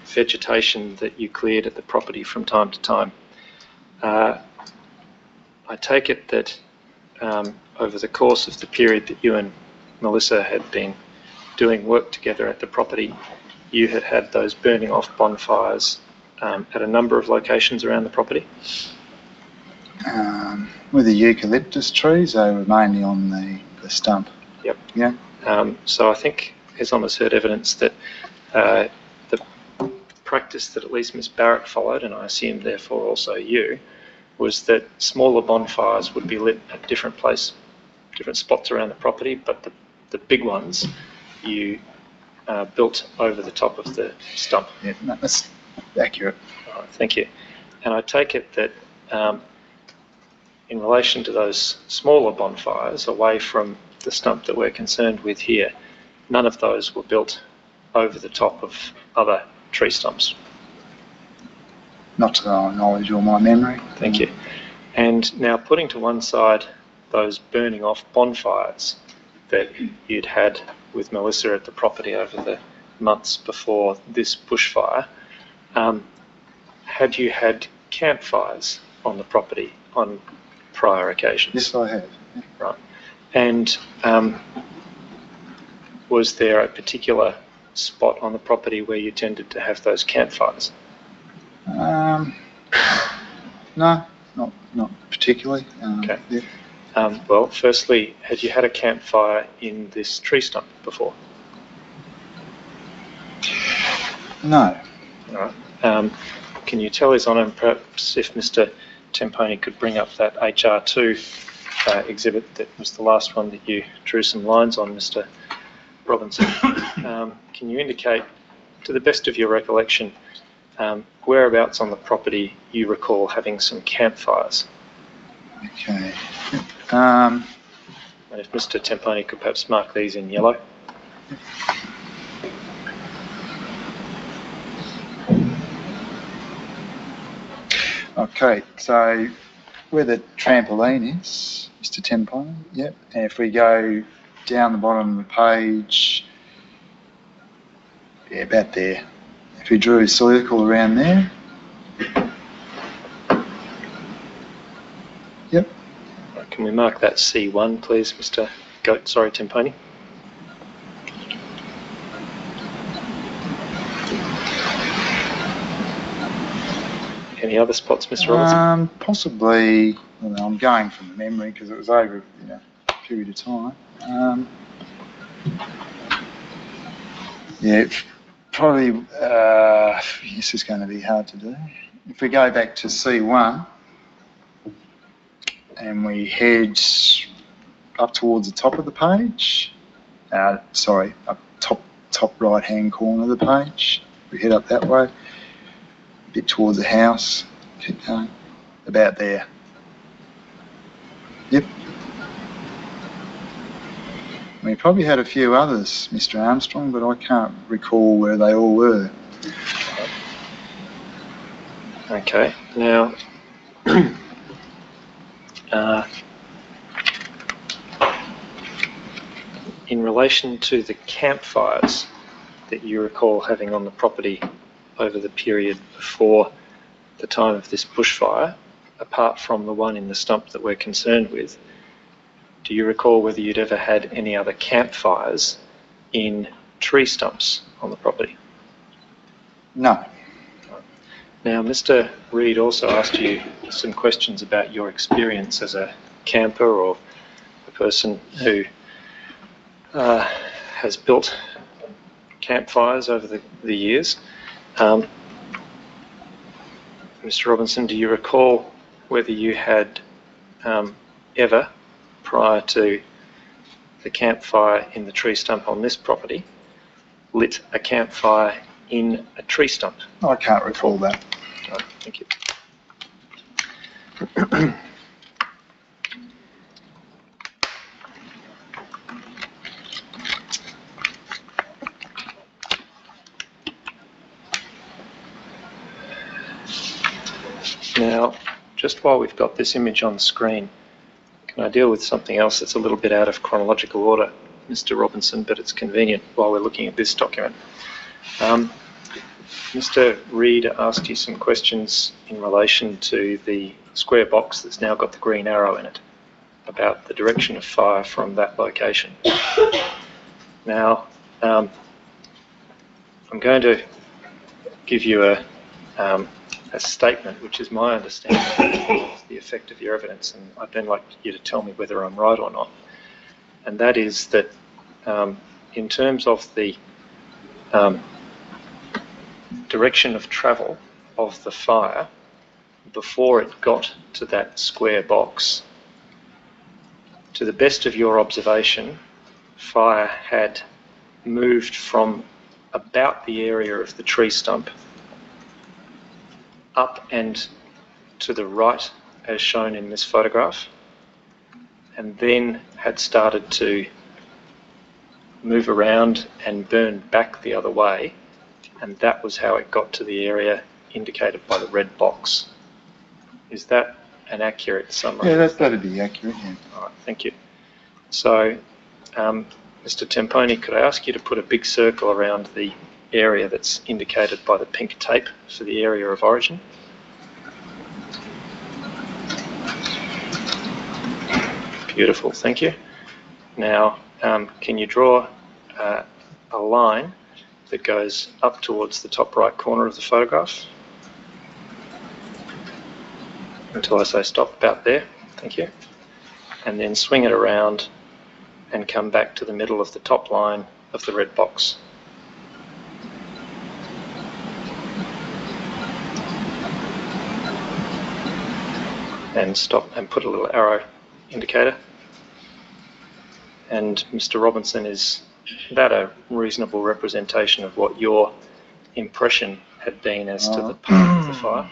vegetation that you cleared at the property from time to time, I take it that over the course of the period that you and Melissa had been doing work together at the property, you had had those burning off bonfires at a number of locations around the property? With the eucalyptus trees, they were mainly on the stump. Yep. Yeah. So I think Islam heard evidence that the practice that at least Miss Barrett followed, and I assume therefore also you, was that smaller bonfires would be lit at different spots around the property, but the big ones you built over the top of the stump. Yeah, no, that's accurate. All right, thank you. And I take it that in relation to those smaller bonfires away from the stump that we're concerned with here, none of those were built over the top of other tree stumps. Not to our knowledge or my memory. Thank you. And now, putting to one side those burning off bonfires that you'd had with Melissa at the property over the months before this bushfire, had you had campfires on the property on prior occasions? Yes, I have. Yeah. Right. And was there a particular spot on the property where you tended to have those campfires? No, not particularly. Okay. Yeah. Well, firstly, had you had a campfire in this tree stump before? No. All right. Can you tell His Honour, and perhaps if Mr. Temponi could bring up that HR2 exhibit that was the last one that you drew some lines on, Mr. Robinson. Can you indicate, to the best of your recollection, whereabouts on the property you recall having some campfires? Okay. And if Mr. Temponi could perhaps mark these in yellow. Okay, so where the trampoline is, Mr. Temponi, yep. And if we go down the bottom of the page, yeah, about there. If we drew a circle around there, yep. Can we mark that C1, please, Mr. Temponi? Any other spots, Mr. Robinson? Possibly. Well, I'm going from memory because it was over a period of time. Yeah, probably. This is going to be hard to do. If we go back to C1 and we head up towards the top of the page, up top right hand corner of the page. We head up that way, a bit towards the house. Keep going. About there. Yep. We probably had a few others, Mr. Armstrong, but I can't recall where they all were. Okay, now, in relation to the campfires that you recall having on the property over the period before the time of this bushfire, apart from the one in the stump that we're concerned with, do you recall whether you'd ever had any other campfires in tree stumps on the property? No. Now, Mr. Reid also asked you some questions about your experience as a camper or a person who has built campfires over the years. Mr. Robinson, do you recall whether you had ever, prior to the campfire in the tree stump on this property lit a campfire in a tree stump? I can't recall that. Right, thank you. Now, just while we've got this image on screen, can I deal with something else that's a little bit out of chronological order, Mr. Robinson, but it's convenient while we're looking at this document. Mr. Reid asked you some questions in relation to the square box that's now got the green arrow in it, about the direction of fire from that location. Now, I'm going to give you a statement, which is my understanding of the effect of your evidence, and I'd then like you to tell me whether I'm right or not. And that is that in terms of the direction of travel of the fire before it got to that square box, to the best of your observation, fire had moved from about the area of the tree stump up and to the right as shown in this photograph, and then had started to move around and burn back the other way, and that was how it got to the area indicated by the red box. Is that an accurate summary? Yeah, that'd be accurate, yeah. All right, thank you. So, Mr. Temponi, could I ask you to put a big circle around the area that's indicated by the pink tape for the area of origin? Beautiful, thank you. Now, can you draw a line that goes up towards the top right corner of the photograph? Until I say stop, about there, thank you. And then swing it around and come back to the middle of the top line of the red box. And stop and put a little arrow indicator. And Mr. Robinson, is that a reasonable representation of what your impression had been as to the path of the fire?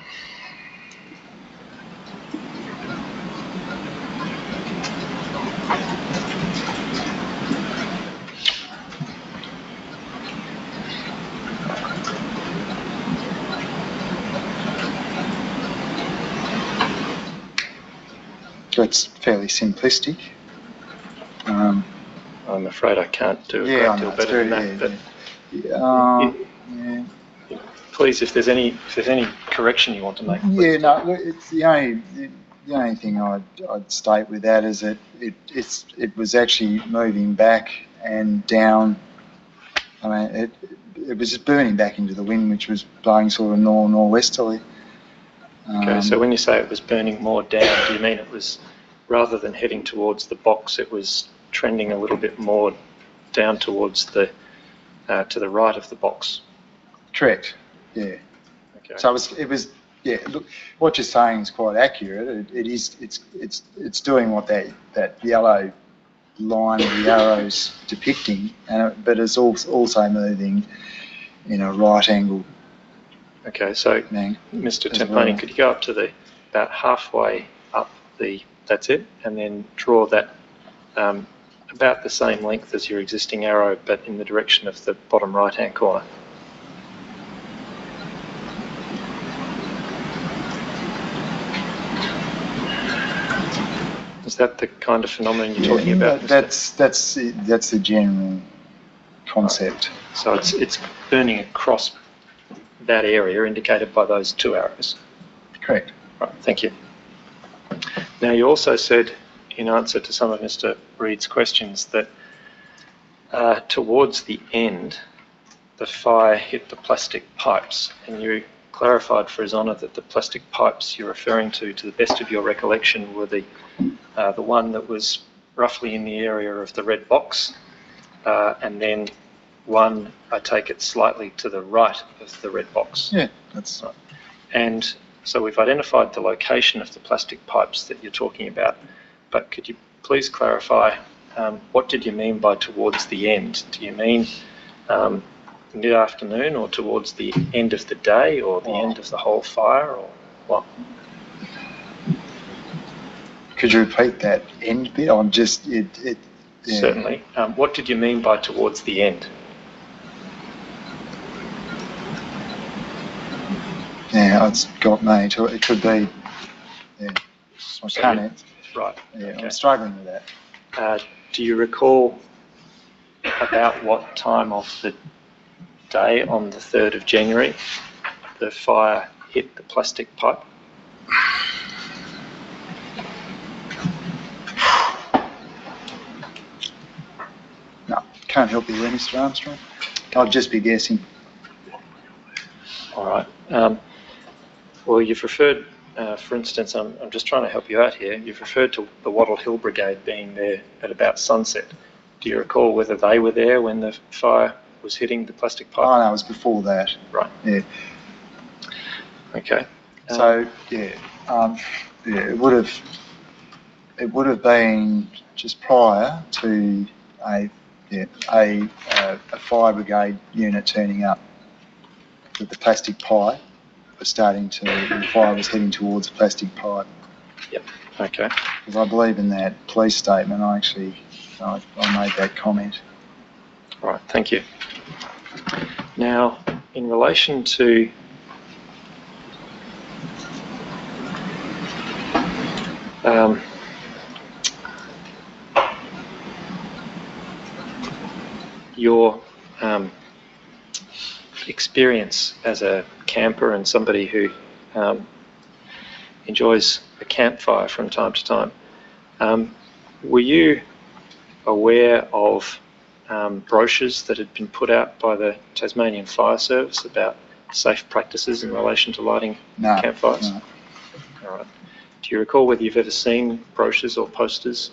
That's fairly simplistic. I'm afraid I can't do a great deal better than that. But please, if there's any correction you want to make. Yeah, no, look, it's the only thing I'd state with that is that it was actually moving back and down. I mean, it was just burning back into the wind, which was blowing sort of northwesterly. Okay, so when you say it was burning more down, do you mean it was, rather than heading towards the box, it was trending a little bit more down towards the to the right of the box? Correct. Yeah. Okay. So it was. Yeah. Look, what you're saying is quite accurate. It's doing what that yellow line of the arrows depicting, but it's also moving in a right angle. Okay, so Mr. Temponi, could you go up to about halfway up that's it, and then draw that about the same length as your existing arrow, but in the direction of the bottom right-hand corner. Is that the kind of phenomenon you're talking about? That's the general concept. Right. So it's burning across that area indicated by those two arrows. Correct. Right, thank you. Now, you also said, in answer to some of Mr. Reid's questions, that towards the end, the fire hit the plastic pipes, and you clarified for His Honour that the plastic pipes you're referring to the best of your recollection, were the one that was roughly in the area of the red box, and then one, I take it, slightly to the right of the red box. Yeah, that's right. And so we've identified the location of the plastic pipes that you're talking about, but could you please clarify what did you mean by towards the end? Do you mean mid-afternoon, or towards the end of the day, or the end of the whole fire, or what? Could you repeat that end bit? I'm just, yeah. Certainly. What did you mean by towards the end? Yeah, it's got me. It could be, yeah. I can't answer. Right. Yeah, Okay. I'm struggling with that. Do you recall about what time of the day on the 3rd of January the fire hit the plastic pipe? No, can't help you there, Mr. Armstrong. I'll just be guessing. All right. Well, you've referred, for instance, I'm just trying to help you out here. You've referred to the Wattle Hill Brigade being there at about sunset. Do you recall whether they were there when the fire was hitting the plastic pipe? Oh, no, it was before that. Right. Yeah. Okay. So, yeah, it would have been just prior to a fire brigade unit turning up with the plastic pipe was the fire was heading towards the plastic pipe. Yep. Okay. Because I believe in that police statement, I made that comment. All right. Thank you. Now, in relation to your experience as a camper and somebody who enjoys a campfire from time to time, were you aware of brochures that had been put out by the Tasmanian Fire Service about safe practices in relation to lighting campfires? No. All right. Do you recall whether you've ever seen brochures or posters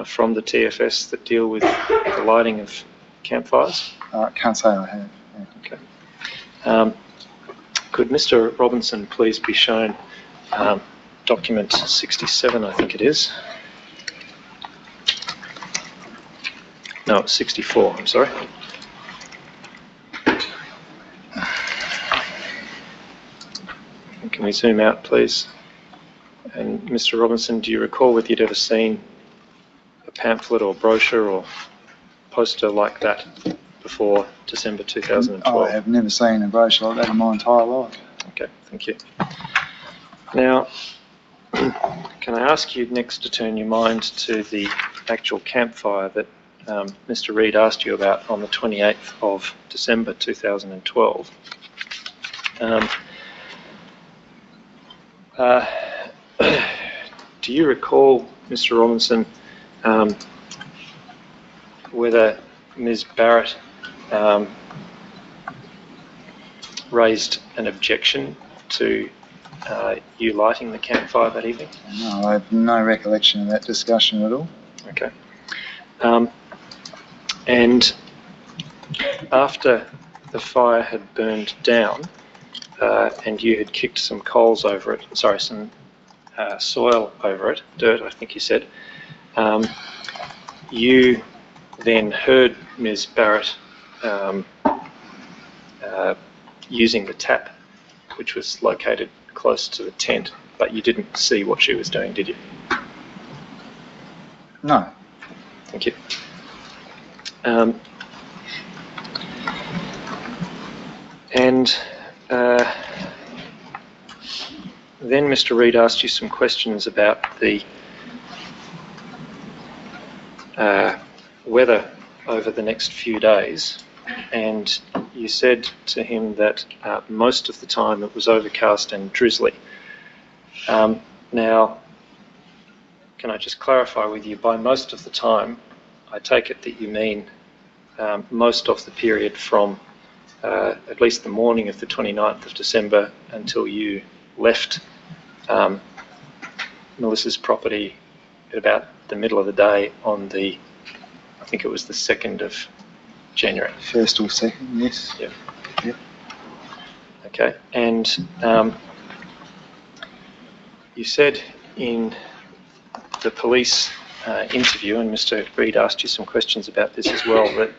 from the TFS that deal with the lighting of campfires? I can't say I have. Yeah. Okay. Could Mr. Robinson please be shown document 67, I think it is. No, it's 64, I'm sorry. Can we zoom out, please? And Mr. Robinson, do you recall whether you'd ever seen a pamphlet or brochure or poster like that before December 2012? I have never seen a brochure like that in my entire life. Okay, thank you. Now, can I ask you next to turn your mind to the actual campfire that Mr. Reid asked you about on the 28th of December 2012. Do you recall, Mr. Robinson, whether Ms. Barrett raised an objection to you lighting the campfire that evening? No, I have no recollection of that discussion at all. Okay. And after the fire had burned down and you had kicked some coals over it, sorry, some soil over it, dirt I think you said, you then heard Ms. Barrett using the tap, which was located close to the tent, but you didn't see what she was doing, did you? No. Thank you. Then Mr. Reid asked you some questions about the weather over the next few days, and you said to him that most of the time it was overcast and drizzly. Now, can I just clarify with you, by most of the time, I take it that you mean most of the period from at least the morning of the 29th of December until you left Melissa's property at about the middle of the day on the, I think it was the 2nd of January. 1st or 2nd, yes. Yeah. Yep. Okay, and you said in the police interview, and Mr. Reid asked you some questions about this as well, that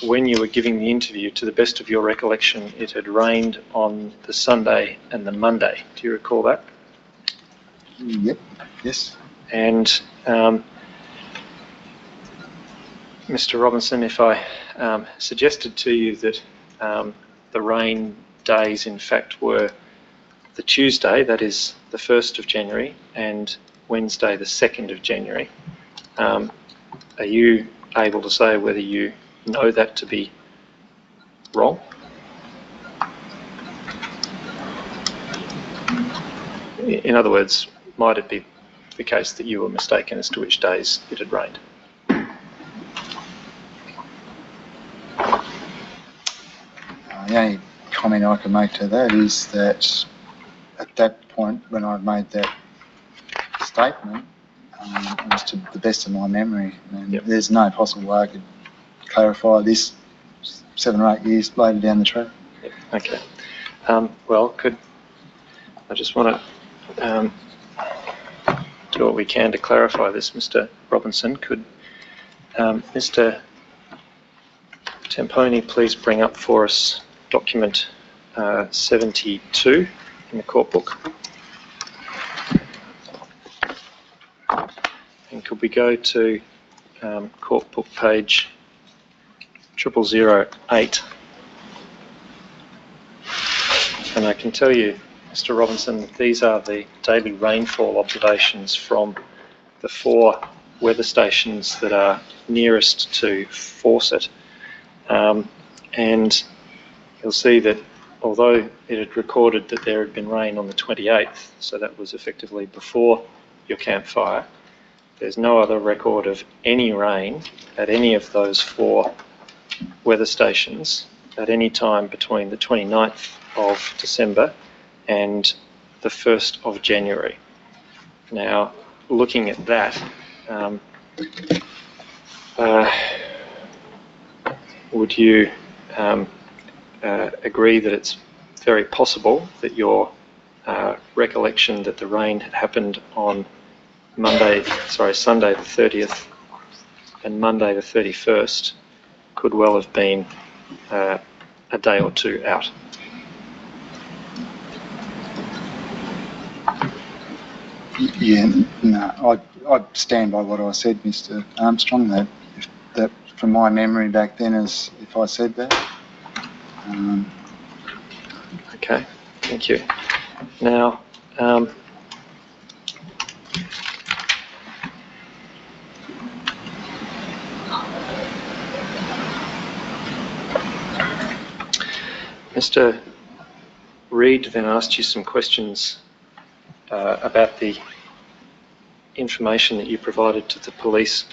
when you were giving the interview, to the best of your recollection, it had rained on the Sunday and the Monday. Do you recall that? Yep, yes. And Mr. Robinson, if I suggested to you that the rain days in fact were the Tuesday, that is the 1st of January, and Wednesday the 2nd of January, are you able to say whether you know that to be wrong? In other words, might it be the case that you were mistaken as to which days it had rained? The only comment I can make to that is that at that point, when I made that statement, it was to the best of my memory. And Yep. there's no possible way I could clarify this 7 or 8 years later down the track. Okay. Well, I just want to do what we can to clarify this, Mr. Robinson. Could Mr. Tamponi please bring up for us document 72 in the court book? And could we go to court book page 0008? And I can tell you, Mr. Robinson, these are the daily rainfall observations from the 4 weather stations that are nearest to Fawcett. And you'll see that although it had recorded that there had been rain on the 28th, so that was effectively before your campfire, there's no other record of any rain at any of those 4 weather stations at any time between the 29th of December and the 1st of January. Now, looking at that, would you agree that it's very possible that your recollection that the rain had happened on Sunday the 30th and Monday the 31st could well have been a day or two out? Yeah, no, I'd stand by what I said, Mr. Armstrong, that from my memory back then, as if I said that. Okay, thank you. Now, Mr. Reid then asked you some questions about the information that you provided to the police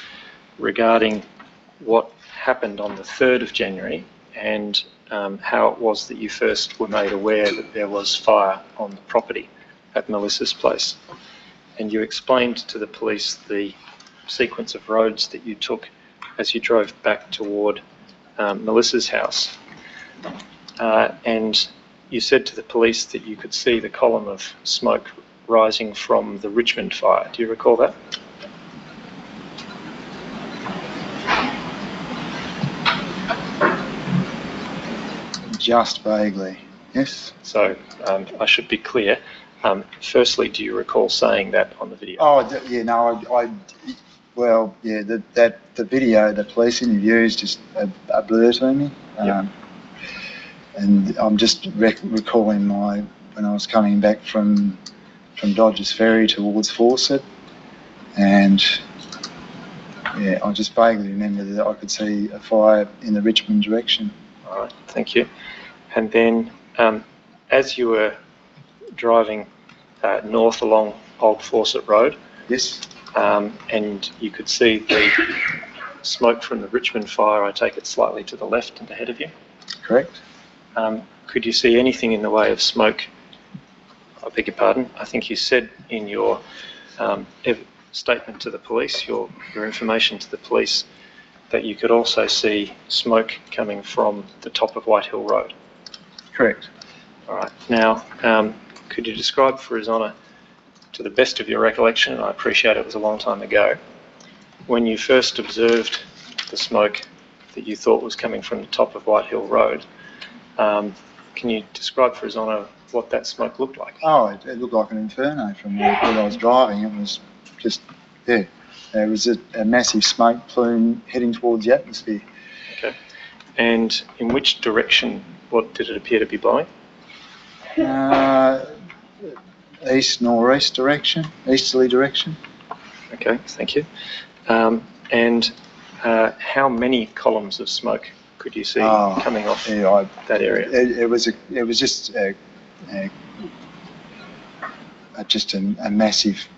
regarding what happened on the 3rd of January and how it was that you first were made aware that there was fire on the property at Melissa's place. And you explained to the police the sequence of roads that you took as you drove back toward Melissa's house. And you said to the police that you could see the column of smoke rising from the Richmond fire. Do you recall that? Just vaguely, yes. So I should be clear. Firstly, do you recall saying that on the video? Oh, yeah, no, well, yeah, the video, the police interview is just a blur to me. Yep. And I'm just recalling when I was coming back from Dodgers Ferry towards Fawcett, and yeah, I just vaguely remember that I could see a fire in the Richmond direction. All right, thank you. And then as you were driving north along Old Fawcett Road, Yes. and you could see the smoke from the Richmond fire, I take it slightly to the left and ahead of you. Correct. Could you see anything in the way of smoke? I beg your pardon. I think you said in your statement to the police, your information to the police, that you could also see smoke coming from the top of Whitehill Road. Correct. All right. Now, could you describe for His Honour, to the best of your recollection, and I appreciate it was a long time ago, when you first observed the smoke that you thought was coming from the top of White Hill Road, can you describe for His Honour what that smoke looked like? Oh, it looked like an inferno from where I was driving. It was just, yeah, there was a massive smoke plume heading towards the atmosphere. Okay. And in which direction, what did it appear to be blowing? East-northeast direction, easterly direction. Okay, thank you. And how many columns of smoke could you see coming off that area? It was just a massive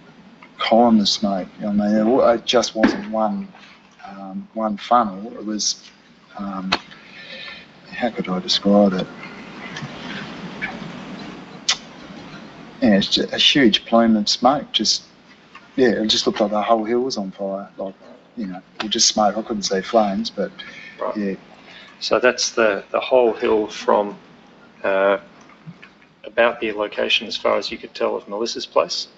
column of smoke. I mean, it just wasn't one funnel. It was, how could I describe it? Yeah, it's just a huge plume of smoke. It just looked like the whole hill was on fire. Like, it just smoke. I couldn't see flames, but right. Yeah. So that's the whole hill from about the location as far as you could tell of Melissa's place?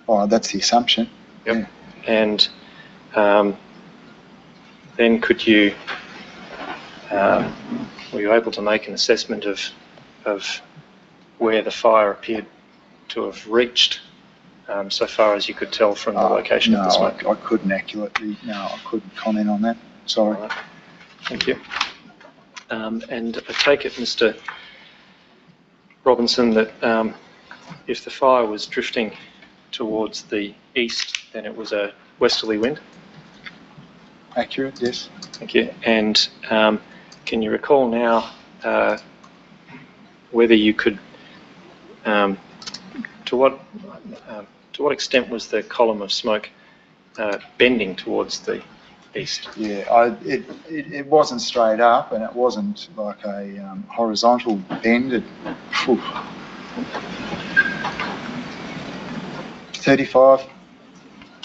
Oh, that's the assumption. Yep. Yeah. And then were you able to make an assessment of where the fire appeared to have reached so far as you could tell from the location of the smoke? I couldn't accurately, I couldn't comment on that. Sorry. Right. Thank you. And I take it, Mr. Robinson, that if the fire was drifting towards the east, then it was a westerly wind? Accurate, yes. Thank you. And can you recall now whether you could, to what extent was the column of smoke bending towards the east? Yeah, it wasn't straight up, and it wasn't like a horizontal bend. 35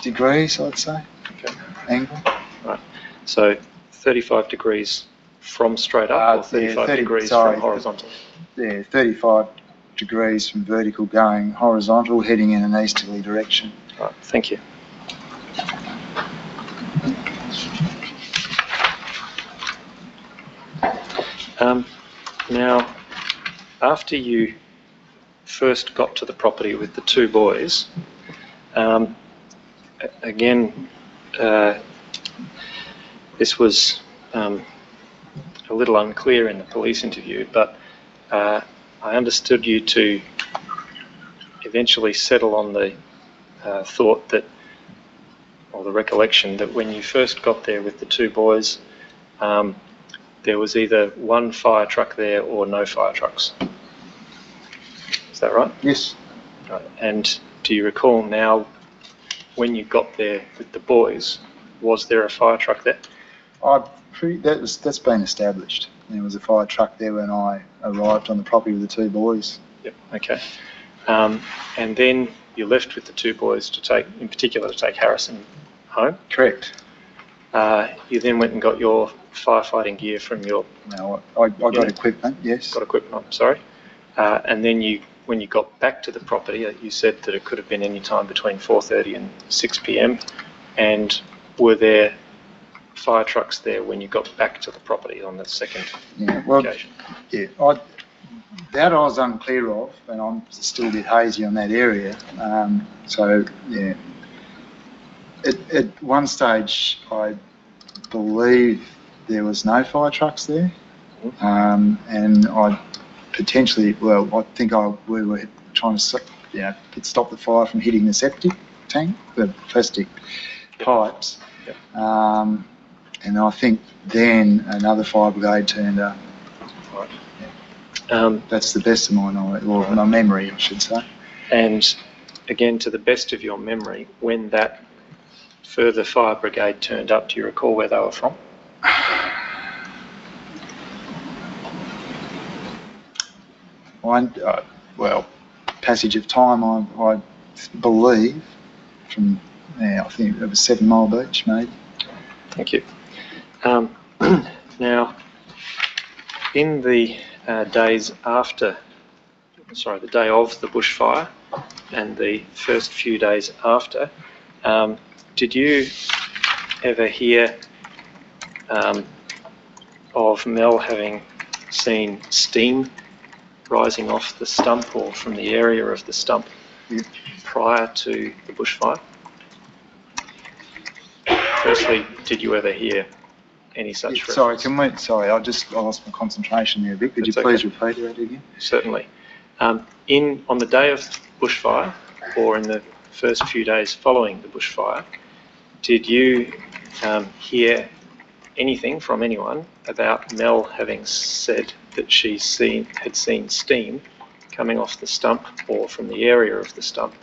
degrees, I'd say. Okay. Angle. Right. So 35 degrees from straight up, or 35 degrees from horizontal? Yeah, 35 degrees from vertical going horizontal, heading in an easterly direction. Right. Thank you. Now, after you first got to the property with the two boys, again, this was a little unclear in the police interview, but I understood you to eventually settle on the thought that, or the recollection that when you first got there with the two boys, there was either one fire truck there or no fire trucks. Is that right? Yes. Right. And do you recall now, when you got there with the boys, was there a fire truck there? That's been established. There was a fire truck there when I arrived on the property with the two boys. Yep. Okay. And then you left with the two boys in particular to take Harrison home? Correct. You then went and got your firefighting gear from your... No, I got equipment, yes. Got equipment, I'm sorry. And then when you got back to the property, you said that it could have been any time between 4:30 and 6 p.m. And were there fire trucks there when you got back to the property on the second occasion? Yeah, that I was unclear of, and I'm still a bit hazy on that area. So, yeah. At one stage, I believe there was no fire trucks there, and I potentially, I think we were trying to, stop the fire from hitting the septic tank, the plastic pipes. Yep. And I think then another fire brigade turned up. Right. Yeah. That's the best of my knowledge, or my memory, I should say. And again, to the best of your memory, when that further fire brigade turned up, do you recall where they were from? Passage of time, I believe, from, I think it was 7 Mile Beach, maybe. Thank you. Now, in the days after, the day of the bushfire and the first few days after, did you ever hear of Mel having seen steam rising off the stump or from the area of the stump prior to the bushfire? Firstly, did you ever hear any such reference? Sorry, I lost my concentration there a bit. Could you That's please okay. repeat that again? Certainly. On the day of bushfire, or in the first few days following the bushfire, did you hear anything from anyone about Mel having said that she had seen steam coming off the stump or from the area of the stump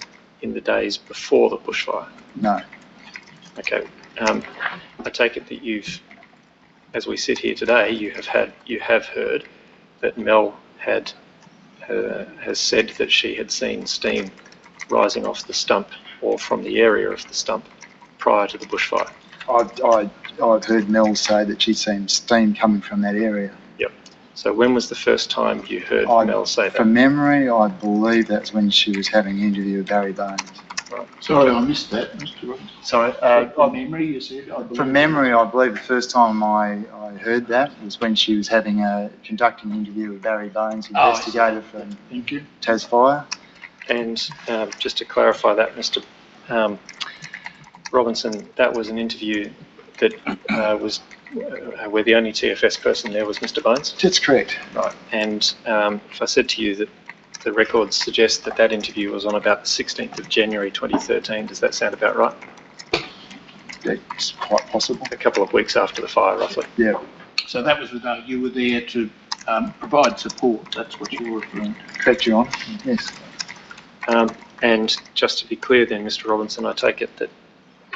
in the days before the bushfire? No. Okay. I take it that as we sit here today, you have heard that Mel has said that she had seen steam rising off the stump or from the area of the stump prior to the bushfire. I've heard Mel say that she'd seen steam coming from that area. Yep. So when was the first time you heard Mel say that? From memory, I believe that's when she was having an interview with Barry Bones. Right. Sorry, I missed that, Mr. Robinson. Sorry, From memory, you said? from memory, I believe the first time I heard that was when she was conducting an interview with Barry Bones, investigator from Thank you. Tasfire. And just to clarify that, Mr. Robinson, that was an interview that was where the only TFS person there was Mr. Bones? That's correct. Right. And if I said to you that the records suggest that that interview was on about the 16th of January 2013, does that sound about right? It's quite possible. A couple of weeks after the fire, roughly. Yeah. So that was you were there to provide support, that's what you were referring to? Correct, Your Honour. Yes. And just to be clear then, Mr. Robinson, I take it that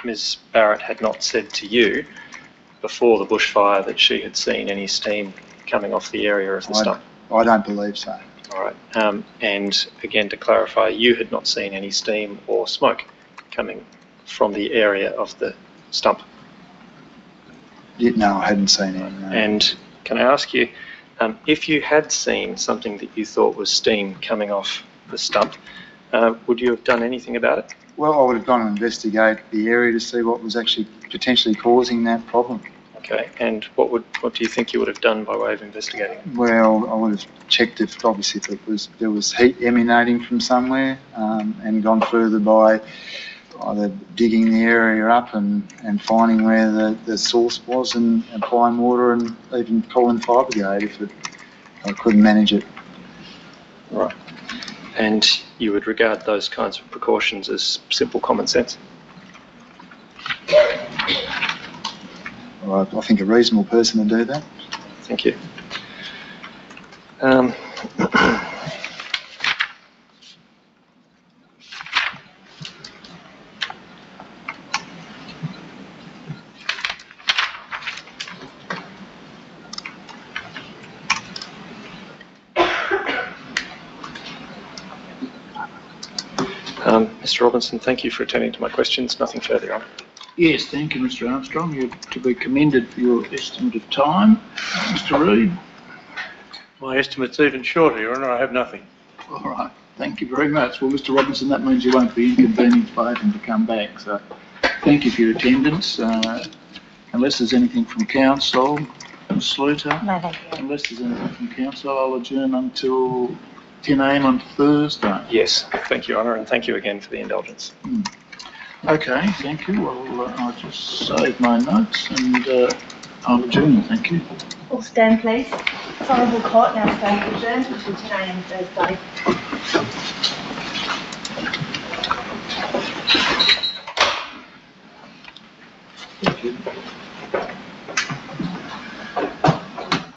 Ms. Barrett had not said to you before the bushfire that she had seen any steam coming off the area of the stump? I don't believe so. All right. And again, to clarify, you had not seen any steam or smoke coming from the area of the stump? No, I hadn't seen any. No. And can I ask you, if you had seen something that you thought was steam coming off the stump, would you have done anything about it? Well, I would have gone and investigate the area to see what was actually potentially causing that problem. Okay, and what do you think you would have done by way of investigating? Well, I would have checked if there was heat emanating from somewhere, and gone further by either digging the area up and finding where the source was and applying water and even calling fire brigade if I couldn't manage it. Right. And you would regard those kinds of precautions as simple common sense? Well, I think a reasonable person would do that. Thank you. Mr. Robinson, thank you for attending to my questions. Nothing further on. Yes, thank you, Mr. Armstrong. You're to be commended for your estimate of time. Mr. Reid? My estimate's even shorter, Your Honour. I have nothing. All right, thank you very much. Well, Mr. Robinson, that means you won't be inconvenienced by having to come back. So thank you for your attendance. Unless there's anything from council, Ms. Sluter? No, thank you. Unless there's anything from council, I'll adjourn until 10 a.m. on Thursday. Yes, thank you, Your Honour, and thank you again for the indulgence. Okay, thank you. Well, I'll just save my notes and I'll adjourn. Thank you. All stand, please. Honourable Court now stands adjourned until 10 a.m. Thursday.